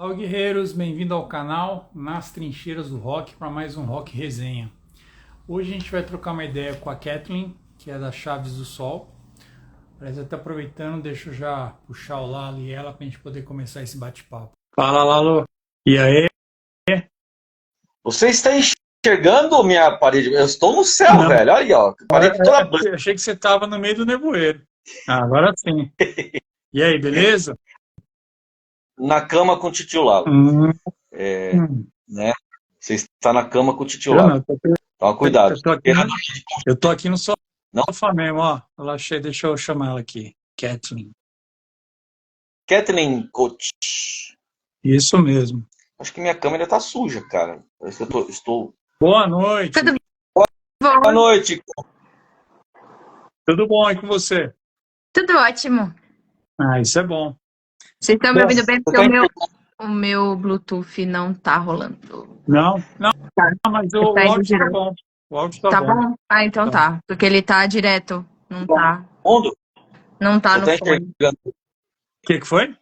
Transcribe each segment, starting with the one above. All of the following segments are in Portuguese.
Olá, guerreiros, bem-vindo ao canal Nas Trincheiras do Rock para mais um Rock Resenha. Hoje a gente vai trocar uma ideia com a Kathleen, que é da Chaves do Sol. Mas até aproveitando, deixa eu já puxar o Lalo e ela para a gente poder começar esse bate-papo. Fala, Lalo. E aí? Você está enxergando minha parede? Eu estou no céu, Não, velho. Olha aí, ó. A parede toda branca. eu achei que você estava no meio do nevoeiro. Agora sim. E aí, beleza? Na cama com o titio Lalo. Hum, Né? Você está na cama com o titio eu não, Lalo. Toma cuidado. eu tô aqui no Não, sofá mesmo, ó. Relaxei, deixa eu chamar ela aqui. Kathleen. Kathleen Coach. Isso mesmo. Acho que minha câmera tá suja, cara. Parece que estou. Boa noite. Tudo Boa bom? noite. Tudo bom aí com você? Tudo ótimo. Ah, isso é bom. Vocês estão me Bom, ouvindo bem Você porque tá o meu Bluetooth não tá rolando. não, Tá. mas Ele o tá indo áudio tá direto. bom. O áudio tá Tá bom. bom? Ah, então Tá. tá. Porque ele tá direto. Não tá. mundo? Não tá Você no tá fone. enxergando? O que foi?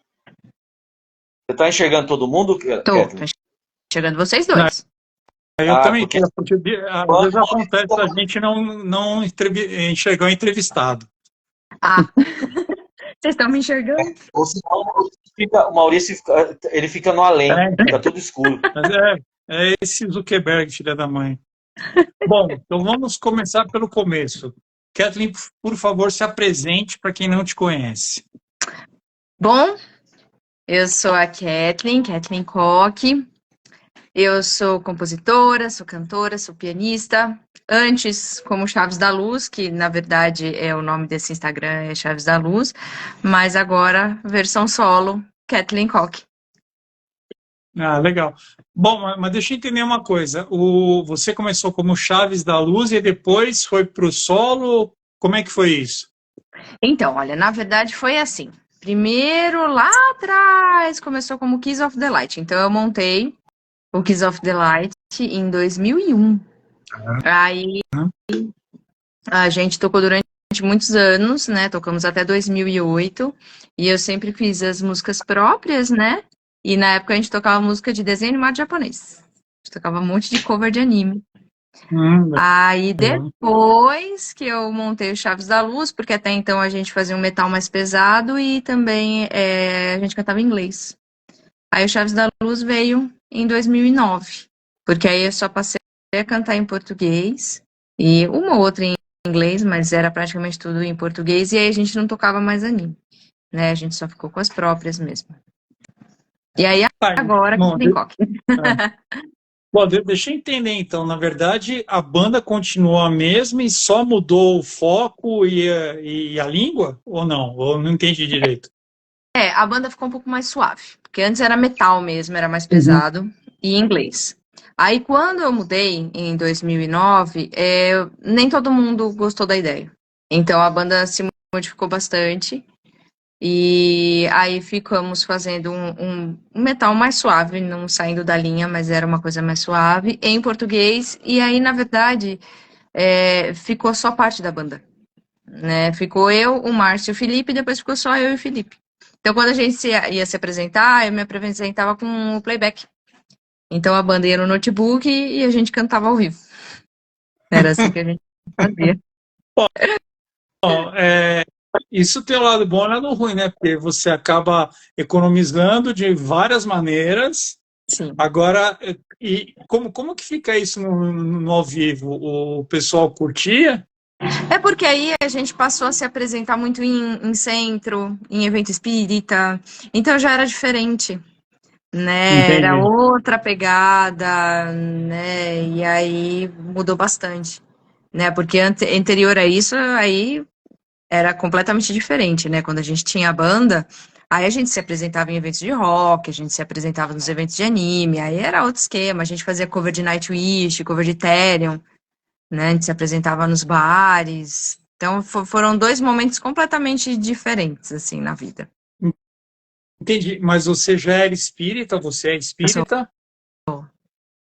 Você tá enxergando todo mundo, Tô Kathleen? chegando vocês Não, dois. eu Ah, também porque tô, porque às vezes acontece a gente não enxergar o entrevistado. Ah, vocês estão me enxergando? ou senão o Maurício ele fica no além, É, fica tudo escuro. mas é esse Zuckerberg, filha da mãe. Bom, então vamos começar pelo começo. Kathleen, por favor, se apresente para quem não te conhece. Bom, eu sou a Kathleen Koch. Eu sou compositora, sou cantora, sou pianista. Antes, como Chaves da Luz, que na verdade é o nome desse Instagram, é Chaves da Luz, mas agora, versão solo, Kathleen Koch. Ah, legal. Bom, mas deixa eu entender uma coisa. Você começou como Chaves da Luz e depois foi para o solo? Como é que foi isso? Então, olha, na verdade foi assim. Primeiro, lá atrás, começou como Kiss of the Light. Então, eu montei o Kiss of the Light em 2001. Aí, a gente tocou durante muitos anos, né? Tocamos até 2008. E eu sempre fiz as músicas próprias, né? E na época a gente tocava música de desenho animado japonês. A gente tocava um monte de cover de anime. Aí Legal. depois que eu montei o Chaves da Luz, porque até então a gente fazia um metal mais pesado e também a gente cantava em inglês. Aí o Chaves da Luz veio em 2009, porque aí eu só passei a cantar em português e uma ou outra em inglês, mas era praticamente tudo em português, e aí a gente não tocava mais anime, né? A gente só ficou com as próprias mesmo. E aí Ah, agora que bom, tem coque. bom, deixa eu entender então. Na verdade, a banda continuou a mesma e só mudou o foco e a língua? Ou não? Ou não entendi direito? A banda ficou um pouco mais suave, porque antes era metal mesmo, era mais Uhum. pesado, e inglês. Aí quando eu mudei, em 2009, nem todo mundo gostou da ideia. Então a banda se modificou bastante, e aí ficamos fazendo um metal mais suave, não saindo da linha, mas era uma coisa mais suave, em português, e aí, na verdade, ficou só parte da banda, né? Ficou eu, o Márcio e o Felipe, e depois ficou só eu e o Felipe. Então, quando a gente ia se apresentar, eu me apresentava com o playback. Então, a banda ia no notebook e a gente cantava ao vivo. Era assim que a gente fazia. Bom, isso tem um lado bom e um lado ruim, né? Porque você acaba economizando de várias maneiras. Sim. Agora, e como que fica isso no ao vivo? O pessoal curtia? É porque aí a gente passou a se apresentar muito em centro, em evento espírita. Então, já era diferente, né? Era Entendi. outra pegada, né? E aí mudou bastante, né? Porque anterior a isso, aí era completamente diferente, né? Quando a gente tinha a banda, aí a gente se apresentava em eventos de rock, a gente se apresentava nos eventos de anime, aí era outro esquema, a gente fazia cover de Nightwish, cover de Therion, né? A gente se apresentava nos bares. Então foram dois momentos completamente diferentes, assim, na vida. Entendi. Mas você já era espírita, você é Eu sou, espírita,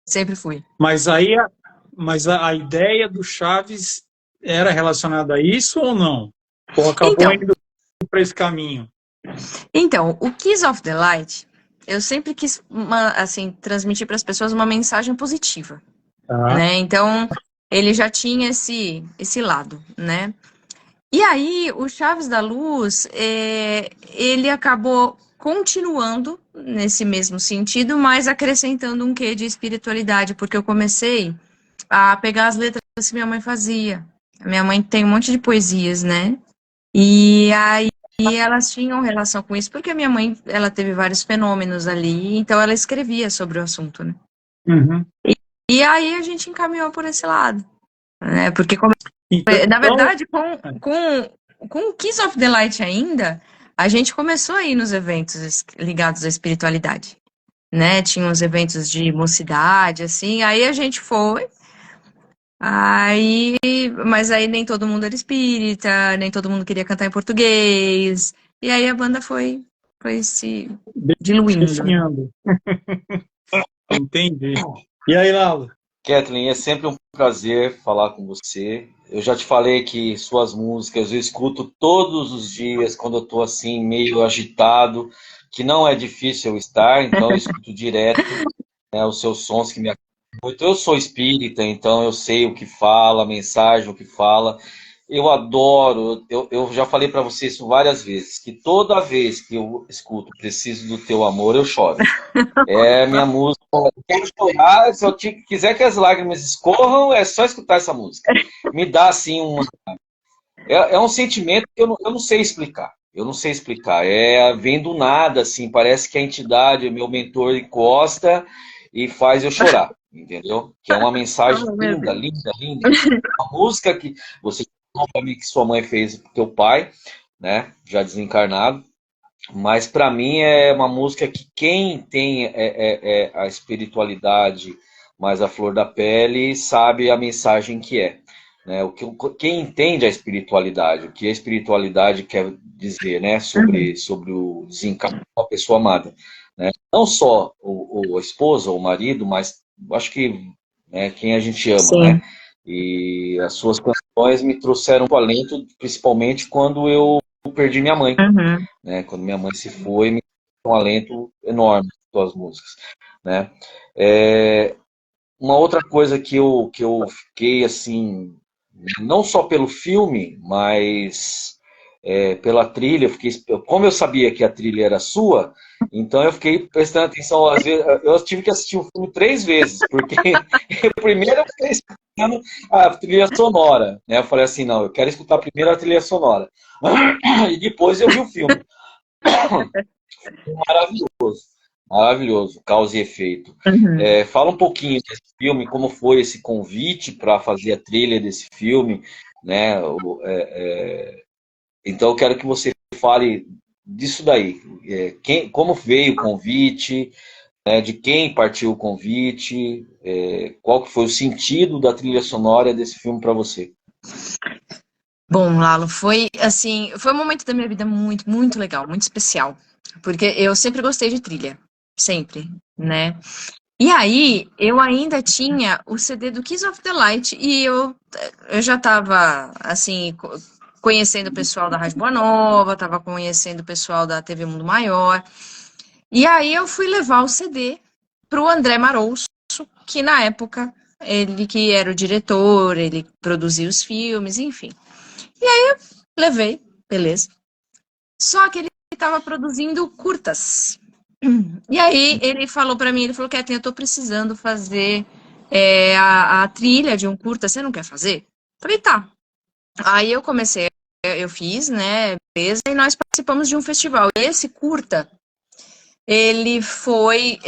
sempre fui. mas a ideia do Chaves era relacionada a isso ou não? Ou acabou Então, indo para esse caminho? o Kiss of the Light eu sempre quis, assim, transmitir para as pessoas uma mensagem positiva, Tá. né? Então, ele já tinha esse lado, né? E aí, o Chaves da Luz, ele acabou continuando nesse mesmo sentido, mas acrescentando um quê de espiritualidade, porque eu comecei a pegar as letras que minha mãe fazia. A minha mãe tem um monte de poesias, né? E aí elas tinham relação com isso, porque a minha mãe, ela teve vários fenômenos ali, então ela escrevia sobre o assunto, né? Uhum. E aí a gente encaminhou por esse lado, né? Porque, Então, na verdade, com o Kiss of the Light ainda, a gente começou a ir nos eventos ligados à espiritualidade, né? Tinha uns eventos de mocidade, assim, aí a gente foi, mas aí nem todo mundo era espírita, nem todo mundo queria cantar em português, e aí a banda foi se diluindo. definhando. Entendi. E aí, Lalo? Kathleen, é sempre um prazer falar com você. Eu já te falei que suas músicas eu escuto todos os dias quando eu estou assim, meio agitado, que não é difícil eu estar, então eu escuto direto, né, os seus sons que me acompanham muito. Eu sou espírita, então eu sei o que fala, a mensagem, o que fala. Eu adoro, eu já falei para você isso várias vezes, que toda vez que eu escuto Preciso do Teu Amor, eu choro. É minha música. Eu quero chorar, se eu quiser que as lágrimas escorram, é só escutar essa música. Me dá assim um. É um sentimento que eu não sei explicar. Eu não sei explicar. Vem do nada, assim. Parece que a entidade, meu mentor, encosta e faz eu chorar. Entendeu? Que é uma mensagem Oh, meu linda, Deus. linda, linda. Uma música que você falou para mim que sua mãe fez pro teu pai, né? Já desencarnado. Mas para mim é uma música que quem tem a espiritualidade mais à flor da pele sabe a mensagem que é. Né? Quem entende a espiritualidade, o que a espiritualidade quer dizer, né? sobre o desencarne de uma pessoa amada. Né? Não só o esposo ou o marido, mas acho que, né, quem a gente ama. Sim. Né? E as suas canções me trouxeram um alento, principalmente quando eu perdi minha mãe. Uhum. Né? Quando minha mãe se foi, me deu um alento enorme com as músicas. Né? Uma outra coisa que eu fiquei assim, não só pelo filme, mas pela trilha, como eu sabia que a trilha era sua, então eu fiquei prestando atenção. Às vezes, eu tive que assistir o filme 3 vezes, porque primeiro eu fiquei escutando a trilha sonora. Né? Eu falei assim, não, eu quero escutar primeiro a trilha sonora. E depois eu vi o filme. Maravilhoso, maravilhoso, causa e efeito. Uhum. Fala um pouquinho desse filme, como foi esse convite para fazer a trilha desse filme, né? Então eu quero que você fale disso daí. Como veio o convite, né? De quem partiu o convite, qual que foi o sentido da trilha sonora desse filme para você? Bom, Lalo, foi assim, foi um momento da minha vida muito, muito legal, muito especial, porque eu sempre gostei de trilha, sempre, né? E aí, eu ainda tinha o CD do Kiss of the Light e eu já estava, assim, conhecendo o pessoal da Rádio Boa Nova, estava conhecendo o pessoal da TV Mundo Maior. E aí eu fui levar o CD pro André Marouço, que na época, ele que era o diretor, ele produzia os filmes, enfim. Levei, beleza. Só que ele estava produzindo curtas. E aí ele falou para mim, ele falou, Kathleen, eu tô precisando fazer a trilha de um curta, você não quer fazer? Falei, tá. Aí eu comecei, eu fiz, né, beleza, e nós participamos de um festival. E esse curta, ele foi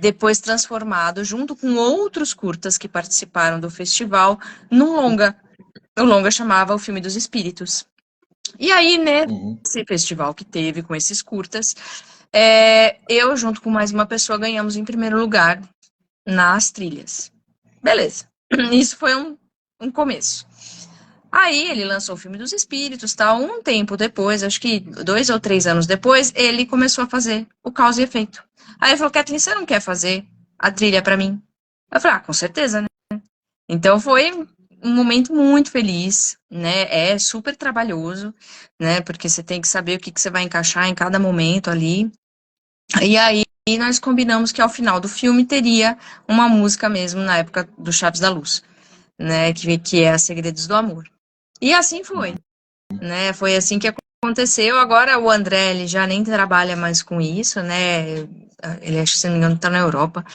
depois transformado, junto com outros curtas que participaram do festival, num longa. O longa chamava O Filme dos Espíritos. E aí, Uhum. nesse festival que teve com esses curtas, eu, junto com mais uma pessoa, ganhamos em primeiro lugar nas trilhas. Beleza. Isso foi um começo. Aí ele lançou o Filme dos Espíritos, tal. Um tempo depois, acho que 2 ou 3 anos depois, ele começou a fazer o Causa e Efeito. Aí ele falou, Kathleen, você não quer fazer a trilha pra mim? Eu falei, com certeza, né? Então foi um momento muito feliz, né? É super trabalhoso, né? Porque você tem que saber o que você vai encaixar em cada momento ali. E aí nós combinamos que ao final do filme teria uma música mesmo na época do Chaves da Luz, né? Que é a Segredos do Amor. E assim foi, né? Foi assim que aconteceu. Agora o André, ele já nem trabalha mais com isso, né? Ele, acho que se não me engano, tá na Europa.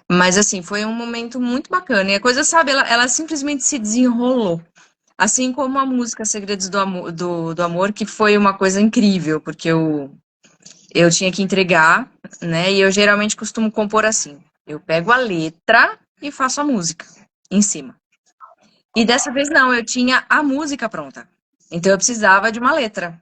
Mas assim, foi um momento muito bacana. E a coisa, sabe, ela simplesmente se desenrolou. Assim como a música Segredos do Amor, que foi uma coisa incrível, porque eu tinha que entregar, né? E eu geralmente costumo compor assim. Eu pego a letra e faço a música em cima. E dessa vez não, eu tinha a música pronta. Então eu precisava de uma letra.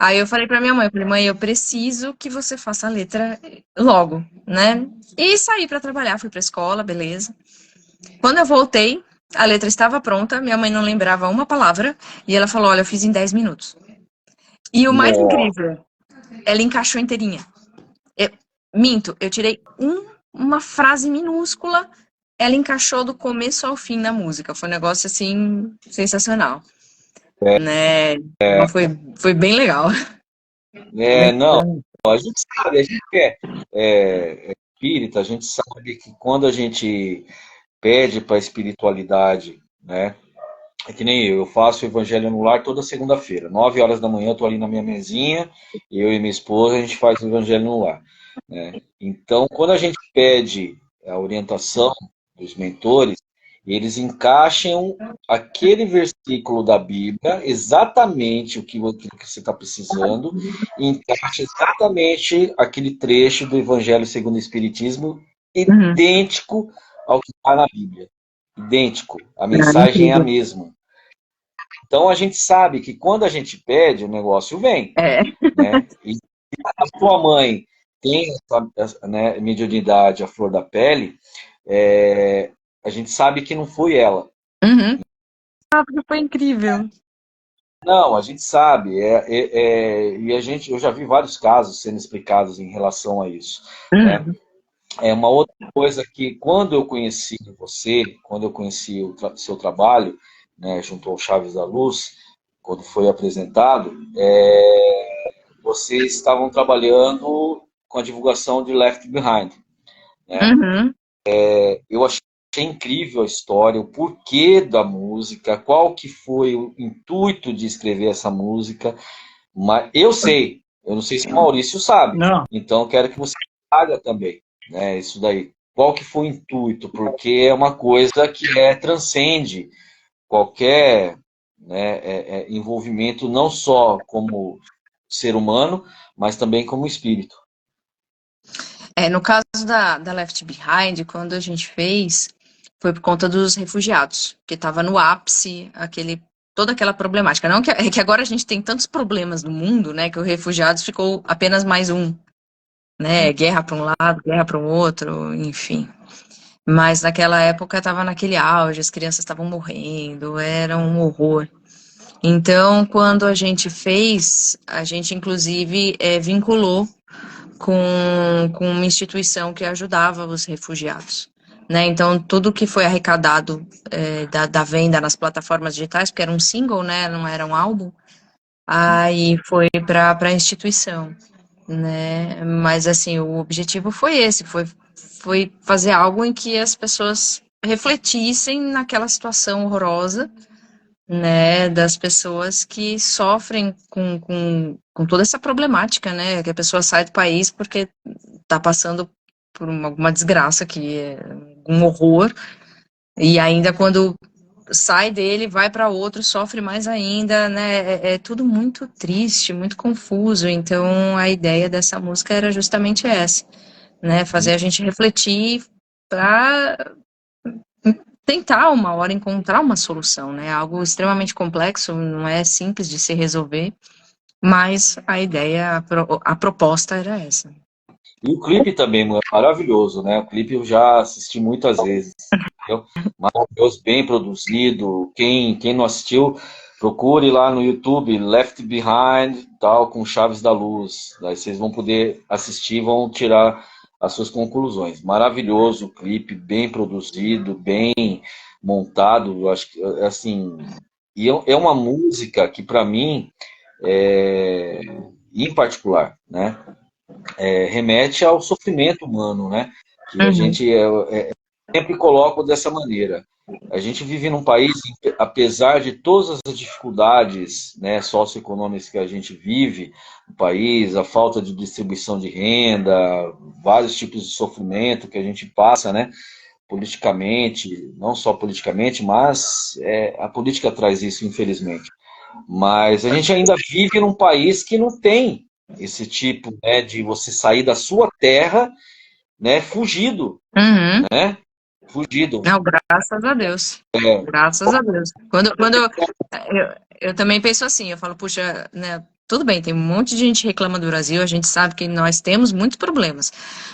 Aí eu falei pra minha mãe, eu falei, mãe, eu preciso que você faça a letra logo, né? E saí pra trabalhar, fui pra escola, beleza. Quando eu voltei, a letra estava pronta, minha mãe não lembrava uma palavra, e ela falou, olha, eu fiz em 10 minutos. E o mais Nossa, incrível, ela encaixou inteirinha. Eu, minto, eu tirei uma frase minúscula, ela encaixou do começo ao fim na música. Foi um negócio, assim, sensacional, né? Então foi bem legal. não, a gente sabe, a gente é espírita, a gente sabe que quando a gente pede para a espiritualidade, né? É que nem eu faço o Evangelho no Lar toda segunda-feira, 9 horas da manhã, eu tô ali na minha mesinha, eu e minha esposa, a gente faz o Evangelho no Lar, né? Então, quando a gente pede a orientação dos mentores, eles encaixam aquele versículo da Bíblia, exatamente aquilo que você está precisando, e encaixa exatamente aquele trecho do Evangelho segundo o Espiritismo, Uhum. idêntico ao que está na Bíblia. Idêntico. A Ah, mensagem é a incrível. mesma. Então a gente sabe que quando a gente pede, o negócio vem, É. né? E a sua mãe tem essa, né, mediunidade à flor da pele, a gente sabe que não foi ela. Uhum. Ah, porque foi incrível. Não, a gente sabe, e a gente, eu já vi vários casos sendo explicados em relação a isso, né? Uhum. É uma outra coisa que quando eu conheci você, quando eu conheci o seu trabalho, né, junto ao Chaves da Luz, quando foi apresentado, vocês estavam trabalhando com a divulgação de Left Behind, né? Uhum. Eu achei incrível a história, o porquê da música, qual que foi o intuito de escrever essa música, mas eu não sei se o Maurício sabe, Não, então eu quero que você traga também, né, isso daí. Qual que foi o intuito? Porque é uma coisa que transcende qualquer, né, envolvimento, não só como ser humano, mas também como espírito. No caso da Left Behind, quando a gente fez, foi por conta dos refugiados, que estava no ápice toda aquela problemática. Não que, é que agora a gente tem tantos problemas no mundo, né, que os refugiados ficou apenas mais um, né, guerra para um lado, guerra para o outro, enfim. Mas naquela época estava naquele auge, as crianças estavam morrendo, era um horror. Então, quando a gente fez, a gente inclusive vinculou com uma instituição que ajudava os refugiados. Né? Então, tudo que foi arrecadado da venda nas plataformas digitais, porque era um single, né? Não era um álbum, aí foi para a instituição. Né? Mas, assim, o objetivo foi esse, foi fazer algo em que as pessoas refletissem naquela situação horrorosa, né, das pessoas que sofrem com toda essa problemática, né, que a pessoa sai do país porque está passando por alguma desgraça, que é um horror, e ainda quando sai dele, vai para outro, sofre mais ainda, né, é tudo muito triste, muito confuso, então a ideia dessa música era justamente essa, né, fazer a gente refletir para tentar uma hora encontrar uma solução, né? Algo extremamente complexo, não é simples de se resolver, mas a ideia, a proposta era essa. E o clipe também é maravilhoso, né? O clipe eu já assisti muitas vezes, entendeu? Maravilhoso, bem produzido. Quem não assistiu, procure lá no YouTube, Left Behind, tal, com Chaves da Luz. Daí vocês vão poder assistir, vão tirar as suas conclusões. Maravilhoso o clipe, bem produzido, bem montado. Eu acho que, assim, e é uma música que, para mim, em particular, né? remete ao sofrimento humano, né? Que a Uhum. gente sempre coloca dessa maneira. A gente vive num país, apesar de todas as dificuldades, né, socioeconômicas que a gente vive no país, a falta de distribuição de renda, vários tipos de sofrimento que a gente passa, né, politicamente, não só politicamente, mas a política traz isso, infelizmente. Mas a gente ainda vive num país que não tem esse tipo, né, de você sair da sua terra, né, fugido, Uhum. né, fugido. Não, graças a Deus. É, Graças a Deus. Quando eu também penso assim, eu falo, puxa, né, tudo bem, tem um monte de gente que reclama do Brasil, a gente sabe que nós temos muitos problemas,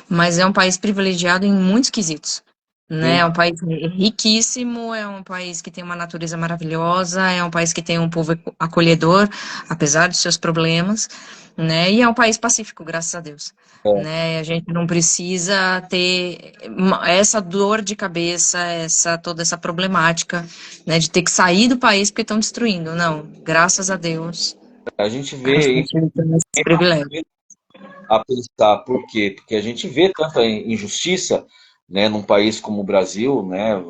mas é um país privilegiado em muitos quesitos, né? É um sim. país riquíssimo, é um país que tem uma natureza maravilhosa, é um país que tem um povo acolhedor, apesar dos seus problemas, né? E é um país pacífico, graças a Deus. Né? A gente não precisa ter essa dor de cabeça, toda essa problemática, né, de ter que sair do país porque estão destruindo. Não, graças a Deus, A gente a vê gente tem esse privilégio. a pensar por quê? Porque a gente vê tanta injustiça, né, num país como o Brasil, né,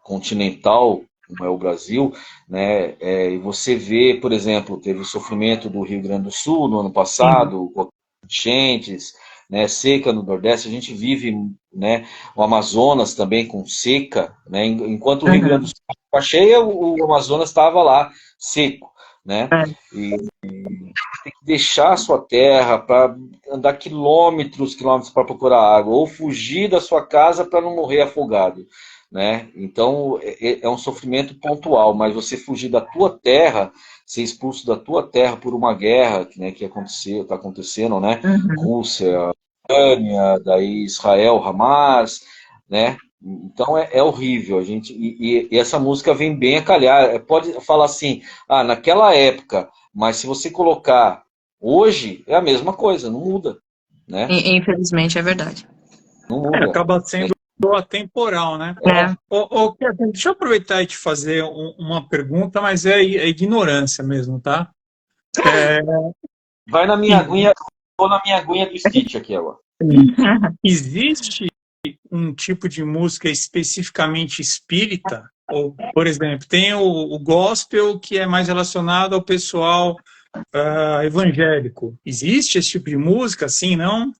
continental como é o Brasil, né, e você vê, por exemplo, teve o sofrimento do Rio Grande do Sul no ano Sim. passado, com enchentes, né, seca no Nordeste, a gente vive, né, o Amazonas também com seca, né, enquanto o Rio Grande do Uhum. Sul estava cheia, o Amazonas estava lá seco, né, É. e tem que deixar a sua terra para andar quilômetros, quilômetros para procurar água, ou fugir da sua casa para não morrer afogado, né? Então é um sofrimento pontual, mas você fugir da tua terra, ser expulso da tua terra por uma guerra, né, que aconteceu, está acontecendo, né? Uhum. Rússia, Ucrânia, daí Israel, Hamas, né? Então é horrível a gente e essa música vem bem a calhar. Pode falar assim, naquela época, mas se você colocar hoje é a mesma coisa, não muda, né? Infelizmente é verdade. Não muda. Acaba sendo atemporal, né? É. Kevin, deixa eu aproveitar e te fazer uma pergunta, mas é ignorância mesmo, tá? É, Vai na minha aguinha, vou na minha aguinha do Stitch aqui agora. existe um tipo de música especificamente espírita? Ou, por exemplo, tem o gospel que é mais relacionado ao pessoal evangélico. Existe esse tipo de música, assim, não?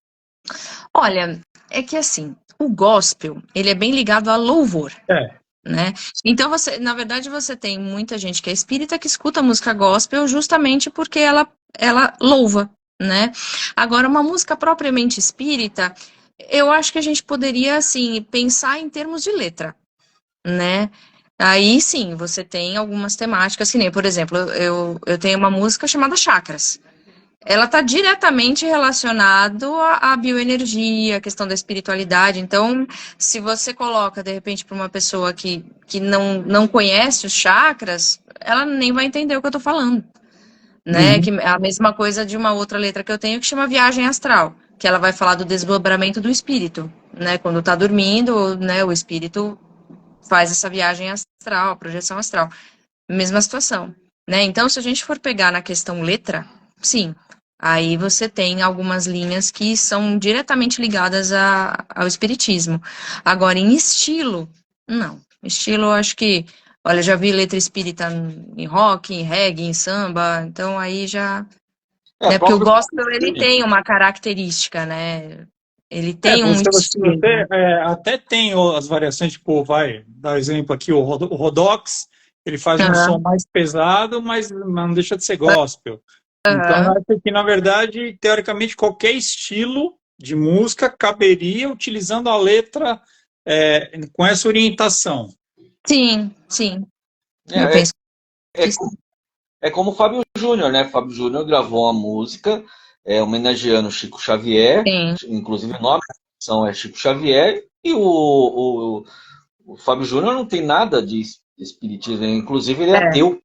Olha, é que assim, o gospel, ele é bem ligado a louvor. É. Né? Então na verdade, você tem muita gente que é espírita que escuta música gospel justamente porque ela louva, né? Agora, uma música propriamente espírita, eu acho que a gente poderia, assim, pensar em termos de letra, né? Aí sim, você tem algumas temáticas, que nem, por exemplo, eu tenho uma música chamada Chakras. Ela está diretamente relacionado à bioenergia, à questão da espiritualidade. Então, se você coloca, de repente, para uma pessoa que não conhece os chakras, ela nem vai entender o que eu estou falando. Né? Uhum. Que é a mesma coisa de uma outra letra que eu tenho que chama Viagem Astral, que ela vai falar do desdobramento do espírito. Né? Quando está dormindo, né, o espírito faz essa viagem astral, a projeção astral. Mesma situação, né? Então, se a gente for pegar na questão letra, sim, aí você tem algumas linhas que são diretamente ligadas ao espiritismo. Agora, em estilo, não. Estilo, eu acho que, olha, já vi letra espírita em rock, em reggae, em samba, então aí já, O né? Porque o próprio gospel, ele tem uma característica, né? Ele tem um Você estilo. até tem as variações, tipo, vai dar exemplo aqui, o Rodox, ele faz um som Aham, mais pesado, mas não deixa de ser gospel. Então, eu aham. acho que, na verdade, teoricamente, qualquer estilo de música caberia utilizando a letra com essa orientação. Sim, sim. Eu é, penso é, que sim. é como o Fábio Júnior, né? Fábio Júnior gravou uma música homenageando Chico Xavier, Sim. inclusive o nome da canção é Chico Xavier, e o Fábio Júnior não tem nada de espiritismo, inclusive ele é É. ateu,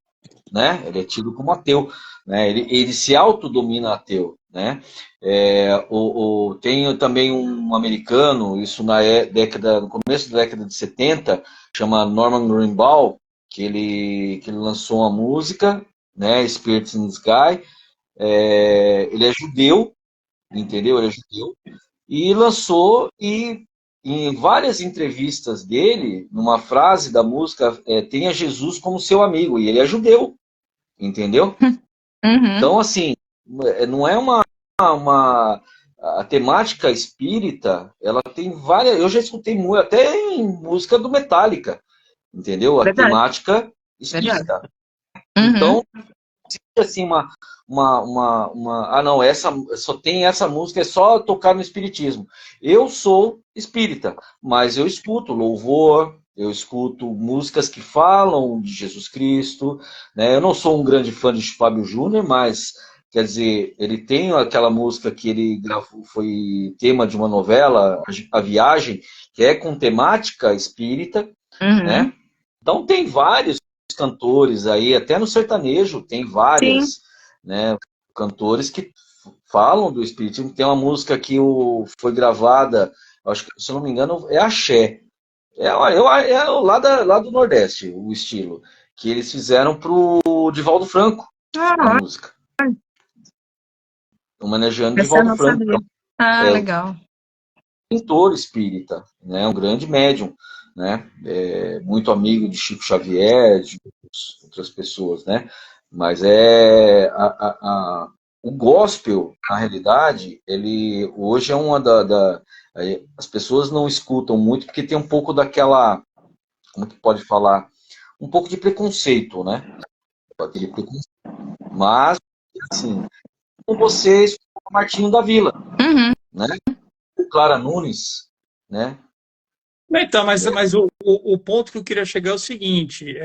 né? Ele é tido como ateu, né? Ele se autodomina ateu, né? Tem também um americano, isso no começo da década de 70, chama Norman Greenbaum, que ele lançou uma música, né? Spirits in the Sky. Ele é judeu, entendeu? Ele é judeu. E lançou, e em várias entrevistas dele, numa frase da música, tenha Jesus como seu amigo, e ele é judeu, entendeu? Uhum. Então, assim, não é uma a temática espírita, ela tem várias. Eu já escutei muito, até em música do Metallica, entendeu? A Verdade, temática verdade. espírita. Uhum. Então, assim, ah, não, essa só tem essa música, é só tocar no espiritismo. Eu sou espírita, mas eu escuto louvor, eu escuto músicas que falam de Jesus Cristo, né? Eu não sou um grande fã de Fábio Júnior, mas quer dizer, ele tem aquela música que ele gravou, foi tema de uma novela, A Viagem, que é com temática espírita, Uhum. né? Então tem vários cantores aí, até no sertanejo tem Sim. várias, né, cantores que falam do espiritismo. Tem uma música que foi gravada, acho que, se eu não me engano, é Axé. É lá do Nordeste, o estilo. Que eles fizeram pro Divaldo Franco, a Ah, música. Homenageando essa eu Divaldo não Franco. sabia. Ah, É um legal. pintor espírita, né? Um grande médium, né? Muito amigo de Chico Xavier, de outras pessoas, né? Mas o gospel, na realidade, ele hoje é as pessoas não escutam muito porque tem um pouco daquela, como que pode falar, um pouco de preconceito, né? Aquele preconceito. Mas, assim, com vocês, o Martinho da Vila, Uhum. né? O Clara Nunes, né? Então, mas o ponto que eu queria chegar é o seguinte: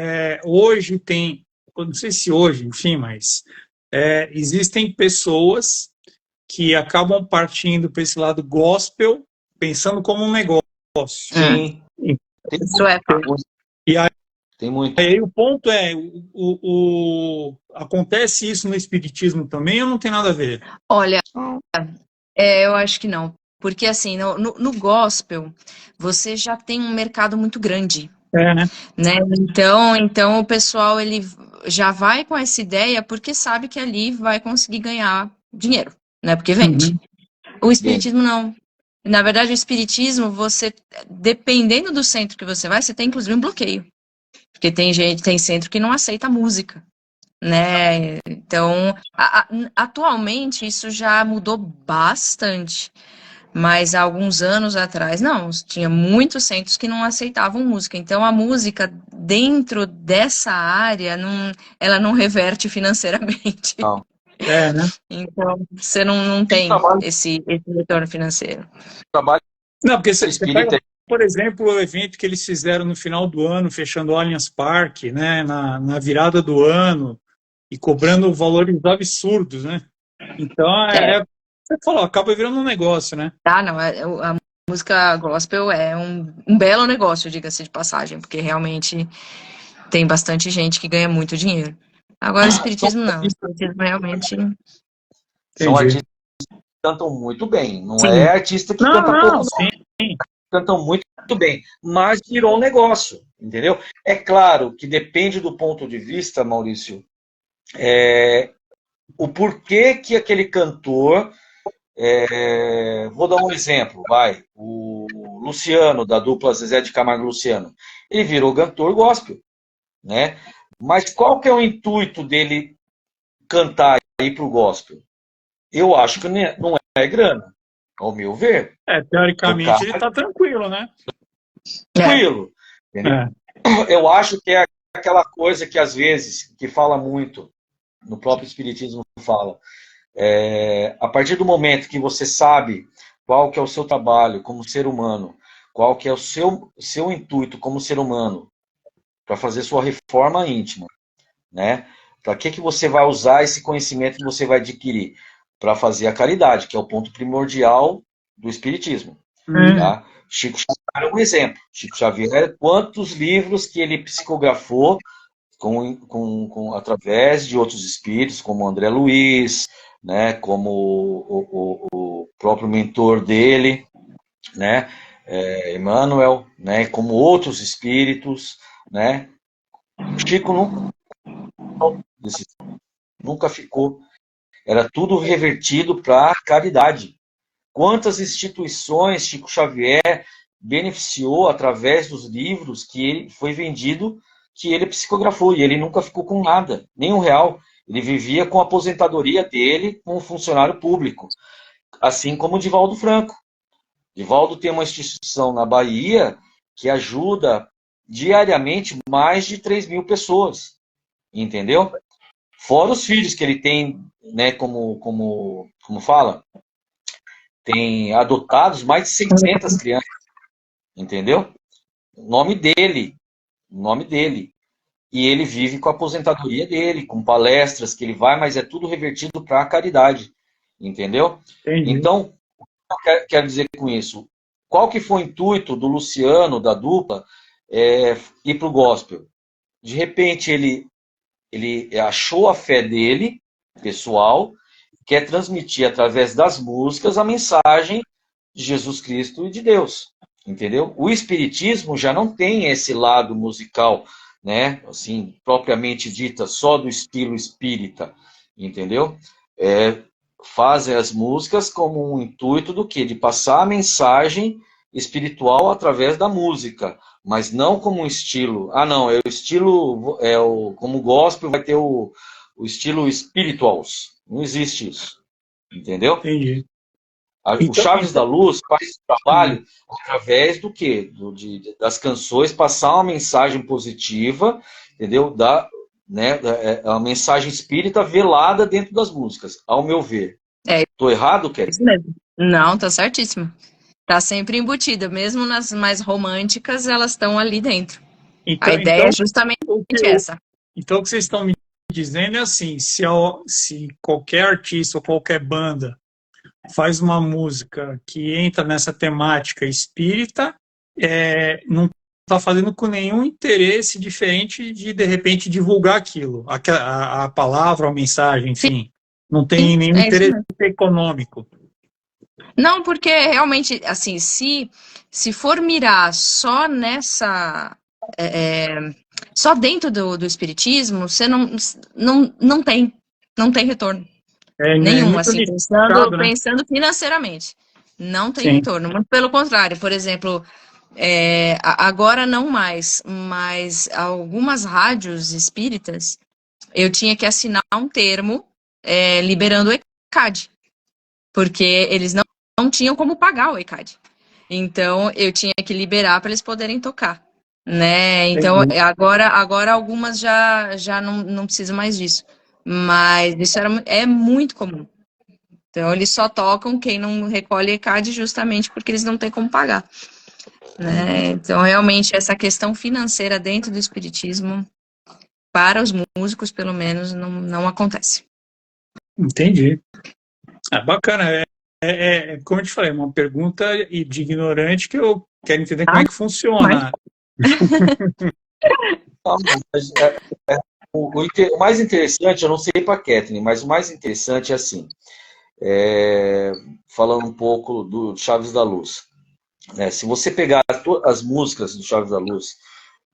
hoje tem, eu não sei se hoje, enfim, mas existem pessoas que acabam partindo para esse lado gospel, pensando como um negócio. Hum. Sim, tem Isso é fato. muito, E aí, tem muito. aí o ponto é, acontece isso no espiritismo também ou não tem nada a ver? Olha, eu acho que não. Porque assim, no gospel, você já tem um mercado muito grande, É, né? né? Então o pessoal ele já vai com essa ideia porque sabe que ali vai conseguir ganhar dinheiro, né? Porque vende. Uhum. O Bem, espiritismo não. Na verdade, o espiritismo, você, dependendo do centro que você vai, você tem inclusive um bloqueio. Porque tem centro que não aceita música, né? Então, atualmente isso já mudou bastante. Mas há alguns anos atrás, não, tinha muitos centros que não aceitavam música. Então, a música dentro dessa área, ela não reverte financeiramente. não. É, né? Então, você não Tem tem esse retorno financeiro. trabalho Não, porque você pega, espírita. por exemplo, o evento que eles fizeram no final do ano, fechando o Allianz Parque, né, na virada do ano, e cobrando valores absurdos, né? Então, É, você falou, acaba virando um negócio, né? tá, não, a música gospel é um belo negócio, diga-se de passagem, porque realmente tem bastante gente que ganha muito dinheiro. Agora, o São espiritismo não, o artistas, espiritismo realmente, são Entendi. artistas que cantam muito bem. Não é sim. artista que Não, canta não, pouco, não. sim. Cantam muito, muito bem. Mas virou um negócio, entendeu? É claro que depende do ponto de vista, Maurício, o porquê que aquele cantor. Vou dar um exemplo, vai. O Luciano, da dupla Zezé de Camargo e Luciano. Ele virou cantor gospel, né? Mas qual que é o intuito dele cantar e ir pro gospel? Eu acho que não é grana, ao meu ver. Tocar Teoricamente ele tá tranquilo, né? É, tranquilo, entendeu? É. Eu acho que é aquela coisa que às vezes, que fala muito, no próprio Espiritismo fala, a partir do momento que você sabe qual que é o seu trabalho como ser humano, qual que é o seu intuito como ser humano, para fazer sua reforma íntima, né? Para que você vai usar esse conhecimento que você vai adquirir? Para fazer a caridade, que é o ponto primordial do Espiritismo. uhum. Tá? Chico Xavier é um exemplo. Chico Xavier, quantos livros que ele psicografou através de outros espíritos, como André Luiz, né, como o próprio mentor dele, né, Emmanuel, né, como outros espíritos, né. O Chico nunca ficou era tudo revertido para caridade. Quantas instituições Chico Xavier beneficiou através dos livros que ele foi vendido, que ele psicografou, e ele nunca ficou com nada, nem R$ 1. Ele vivia com a aposentadoria dele como funcionário público, assim como o Divaldo Franco. Divaldo tem uma instituição na Bahia que ajuda diariamente mais de 3.000 pessoas, entendeu? Fora os filhos que ele tem, né, como fala, tem adotados mais de 600 crianças, entendeu? O nome dele. E ele vive com a aposentadoria dele, com palestras que ele vai, mas é tudo revertido para a caridade, entendeu? Entendi. Então, o que eu quero dizer com isso? Qual que foi o intuito do Luciano, da dupla, ir para o gospel? De repente, ele achou a fé dele, pessoal, quer transmitir através das músicas a mensagem de Jesus Cristo e de Deus, entendeu? O espiritismo já não tem esse lado musical, né, assim, propriamente dita, só do estilo espírita, entendeu? Fazem as músicas como um intuito do quê? De passar a mensagem espiritual através da música, mas não como um estilo. Ah, não, é o estilo, como gospel vai ter o estilo spirituals. Não existe isso, entendeu? Entendi. O Chaves da Luz faz esse trabalho através do quê? Das canções, passar uma mensagem positiva, entendeu? A mensagem espírita velada dentro das músicas, ao meu ver. Estou errado, Kelly? Isso mesmo. Não, tá certíssimo. Tá sempre embutida, mesmo nas mais românticas, elas estão ali dentro. A ideia é justamente essa. Então, o que vocês estão me dizendo é assim, se qualquer artista ou qualquer banda faz uma música que entra nessa temática espírita, não está fazendo com nenhum interesse diferente de repente, divulgar aquilo, a palavra, a mensagem, enfim. Sim. Não tem nenhum interesse econômico. Não, porque realmente, assim, se for mirar só nessa... só dentro do espiritismo, você não tem retorno. Nenhum, assim, pensando financeiramente. Não tem retorno. Muito pelo contrário. Por exemplo, agora não mais, mas algumas rádios espíritas, eu tinha que assinar um termo liberando o ECAD. Porque eles não tinham como pagar o ECAD. Então, eu tinha que liberar para eles poderem tocar. Né? Então, agora algumas já não precisam mais disso. Mas isso é muito comum. Então, eles só tocam quem não recolhe ECAD justamente porque eles não têm como pagar. Né? Então, realmente, essa questão financeira dentro do espiritismo, para os músicos, pelo menos, não acontece. Entendi. Bacana. Como eu te falei, uma pergunta de ignorante que eu quero entender como é que funciona. O mais interessante, eu não sei para a Kathleen, mas o mais interessante é assim, falando um pouco do Chaves da Luz. Se você pegar as músicas do Chaves da Luz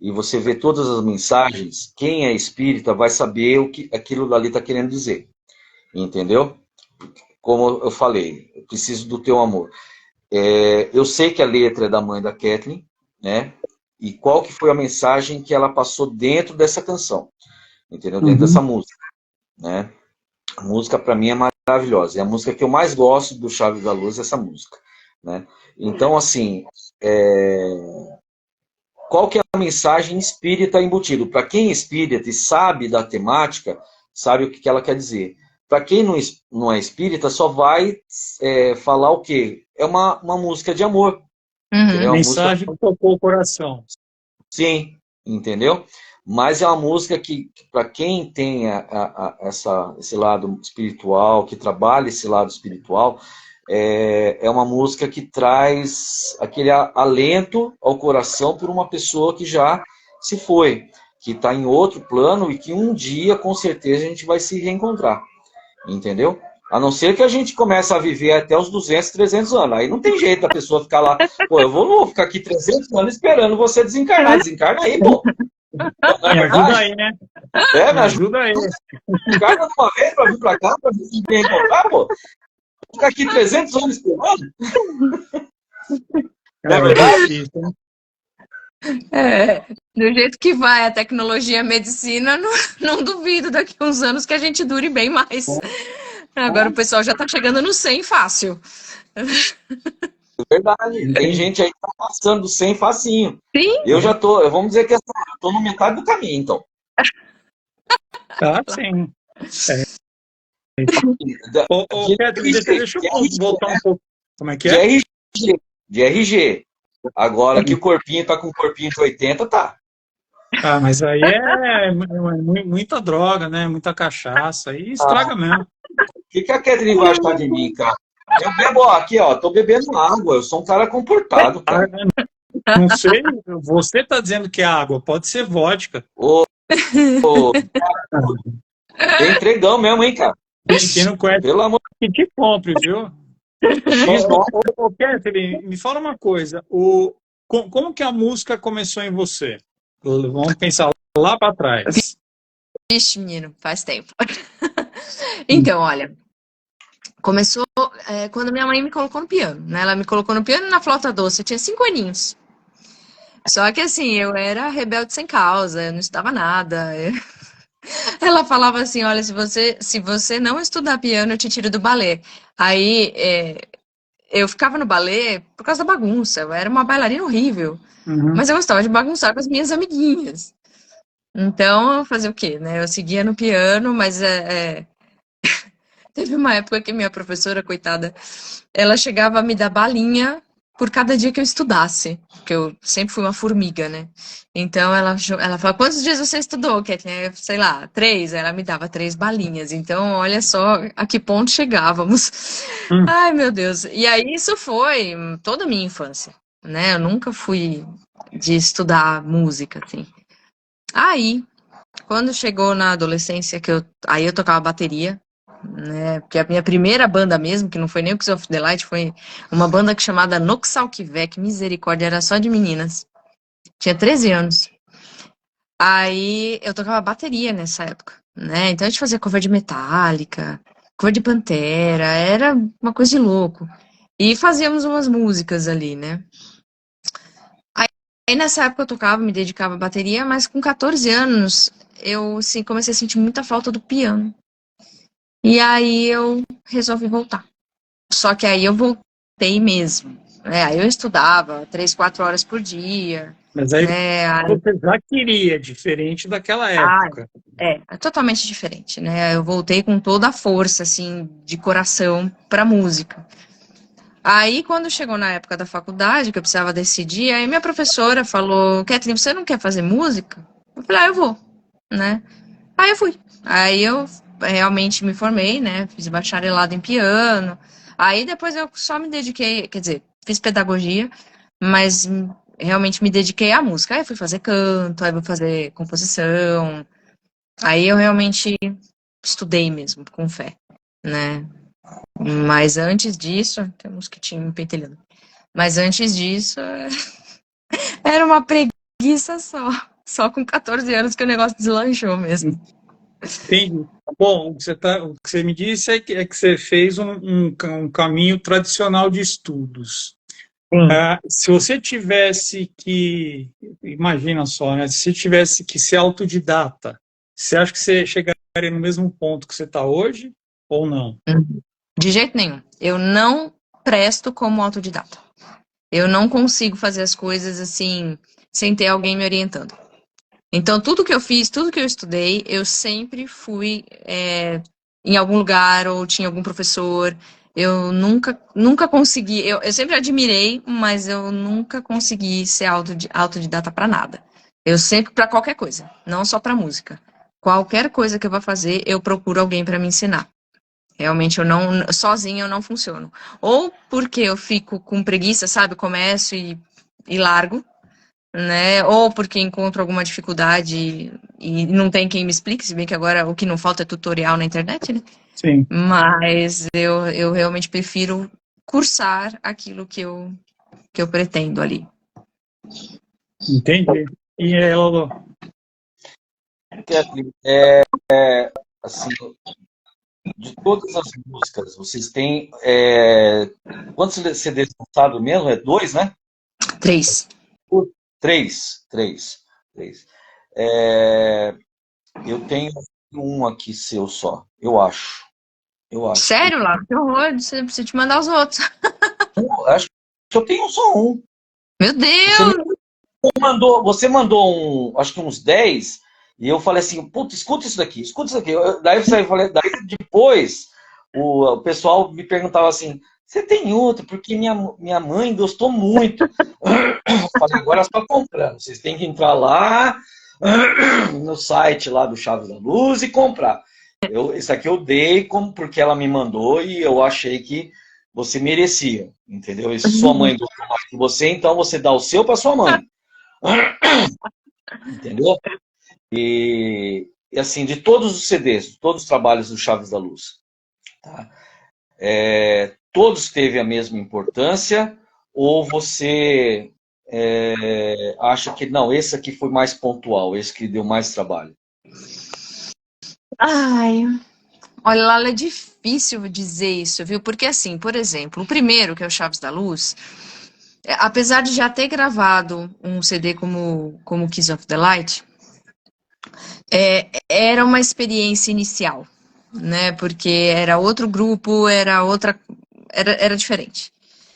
e você ver todas as mensagens, quem é espírita vai saber o que aquilo dali está querendo dizer. Entendeu? Como eu falei, eu preciso do teu amor. Eu sei que a letra é da mãe da Kathleen, né? E qual que foi a mensagem que ela passou dentro dessa canção, entendeu? Dentro dessa música, né? A música para mim é maravilhosa, é a música que eu mais gosto do Chaves da Luz, essa música, né? Então, assim, qual que é a mensagem espírita embutido? Para quem é espírita e sabe da temática, sabe o que ela quer dizer. Para quem não é espírita, só vai falar o quê? É uma música de amor. A mensagem que tocou o coração. Sim, entendeu? Mas é uma música que, para quem tem esse lado espiritual, que trabalha esse lado espiritual, é uma música que traz aquele alento ao coração por uma pessoa que já se foi, que está em outro plano e que um dia, com certeza, a gente vai se reencontrar. Entendeu? A não ser que a gente comece a viver até os 200, 300 anos. Aí não tem jeito da pessoa ficar lá, pô, não vou ficar aqui 300 anos esperando você desencarnar. Desencarna aí, pô. Me ajuda aí, né? É, Me me ajuda ajuda aí. de uma vez pra vir pra cá, pra ver se vem encontrar, pô. Vou ficar aqui 300 anos esperando. Não é Cara, é verdade? difícil, hein? É, do jeito que vai a tecnologia e a medicina, não, não duvido daqui a uns anos que a gente dure bem mais. Agora o pessoal já tá chegando no 100 fácil. É verdade. Tem Entendi. gente aí que tá passando sem facinho. Sim, Eu já tô, vamos dizer que eu tô no metade do caminho, então. Tá, sim. É. Ô, De Catherine, RG, deixa eu de RG, voltar um pouco. Como é que de é? RG, de RG. Agora que o corpinho tá com um corpinho de 80, tá. Ah, mas aí muita droga, né? Muita cachaça. Aí Ah, estraga mesmo. o que que a Catherine vai achar de mim, cara? Eu bebo, ó, aqui, ó, tô bebendo água. Eu sou um cara comportado, Ah, cara. não sei, você tá dizendo que é água, pode ser vodka. Ô, bem entregão mesmo, hein, cara? Quem não conhece, Pelo amor que te compre, viu? de Deus. Catherine, me fala uma coisa. Como que a música começou em você? Vamos pensar lá para trás. vixe, menino, faz tempo. Então, olha, começou quando minha mãe me colocou no piano, né? Ela me colocou no piano e na flauta doce. Eu tinha 5 aninhos. Só que assim, eu era rebelde sem causa, eu não estudava nada. Ela falava assim, olha, se você não estudar piano, eu te tiro do balé. Aí eu ficava no balé por causa da bagunça. Eu era uma bailarina horrível, Uhum. mas eu gostava de bagunçar com as minhas amiguinhas. Então, eu fazia o quê, né? Eu seguia no piano, mas teve uma época que minha professora, coitada, ela chegava a me dar balinha por cada dia que eu estudasse, porque eu sempre fui uma formiga, né? Então ela falava, quantos dias você estudou, Kathleen? Sei lá, 3. Ela me dava 3 balinhas. Então, olha só a que ponto chegávamos. Hum. Ai, meu Deus. E aí isso foi toda a minha infância, né? Eu nunca fui de estudar música, assim. Aí, quando chegou na adolescência, aí eu tocava bateria, né? Porque a minha primeira banda mesmo, que não foi nem o Kiss of the Light, foi uma banda que chamada Noxalquivec, misericórdia, era só de meninas. Tinha 13 anos. Aí eu tocava bateria nessa época, né? Então a gente fazia cover de Metallica, cover de Pantera, era uma coisa de louco. E fazíamos umas músicas ali, né? Aí nessa época eu tocava, me dedicava à bateria, mas com 14 anos eu assim, comecei a sentir muita falta do piano. E aí eu resolvi voltar. Só que aí eu voltei mesmo. Aí eu estudava 3, 4 horas por dia, Mas aí né? você já queria, diferente daquela Ah, época. é totalmente diferente, né? Eu voltei com toda a força, assim, de coração pra música. Aí, quando chegou na época da faculdade, que eu precisava decidir, aí minha professora falou, Kathleen, você não quer fazer música? Eu falei, eu vou, né? Aí eu fui. Aí eu realmente me formei, né? Fiz bacharelado em piano. Aí depois eu só me dediquei, quer dizer, fiz pedagogia, mas realmente me dediquei à música. Aí eu fui fazer canto, aí eu fui fazer composição. Aí eu realmente estudei mesmo, com fé, né? Mas antes disso, tem um mosquitinho me pentelhando. Mas antes disso, era uma preguiça só. Só com 14 anos que o negócio deslanchou mesmo. Entendi. Bom, o que você me disse é que você fez um caminho tradicional de estudos. Sim. Se você tivesse que, imagina só, né? Se você tivesse que ser autodidata, você acha que você chegaria no mesmo ponto que você está hoje ou não? De jeito nenhum. Eu não presto como autodidata. Eu não consigo fazer as coisas assim, sem ter alguém me orientando. Então, tudo que eu fiz, tudo que eu estudei, eu sempre fui em algum lugar ou tinha algum professor. Eu nunca consegui. Eu sempre admirei, mas eu nunca consegui ser autodidata para nada. Eu sempre, para qualquer coisa, não só para música. Qualquer coisa que eu vá fazer, eu procuro alguém para me ensinar. Realmente eu não, sozinha eu não funciono. Ou porque eu fico com preguiça, sabe? Começo e largo, né? Ou porque encontro alguma dificuldade e não tem quem me explique, se bem que agora o que não falta é tutorial na internet, né? Sim, Mas eu realmente prefiro cursar aquilo que eu pretendo ali. entendi. E ela, Kathleen, assim, de todas as músicas, vocês têm quantos CDs lançados mesmo? É dois, né? 3. Três, três, três. É, eu tenho um aqui seu só, eu acho. Eu acho que Sério, lá? Que horror, você precisa te mandar os outros. acho que eu tenho só um. Meu Você me Deus! você mandou acho que uns 10 e eu falei assim, puta, escuta isso daqui, escuta isso aqui. Daí eu falei, daí depois o pessoal me perguntava assim, você tem outro? Porque minha mãe gostou muito. Eu falei, agora é só comprando. Vocês têm que entrar lá no site lá do Chaves da Luz e comprar. Esse aqui eu dei porque ela me mandou e eu achei que você merecia, entendeu? E se sua mãe gostou mais que você, então você dá o seu para sua mãe, entendeu? E assim, de todos os CDs, de todos os trabalhos do Chaves da Luz, tá? Todos teve a mesma importância ou você acha que não, esse aqui foi mais pontual, esse que deu mais trabalho? Ai, olha, Lala, é difícil dizer isso, viu? Porque assim, por exemplo, o primeiro, que é o Chaves da Luz, apesar de já ter gravado um CD como Kiss of the Light, era uma experiência inicial, né? Porque era outro grupo, era diferente.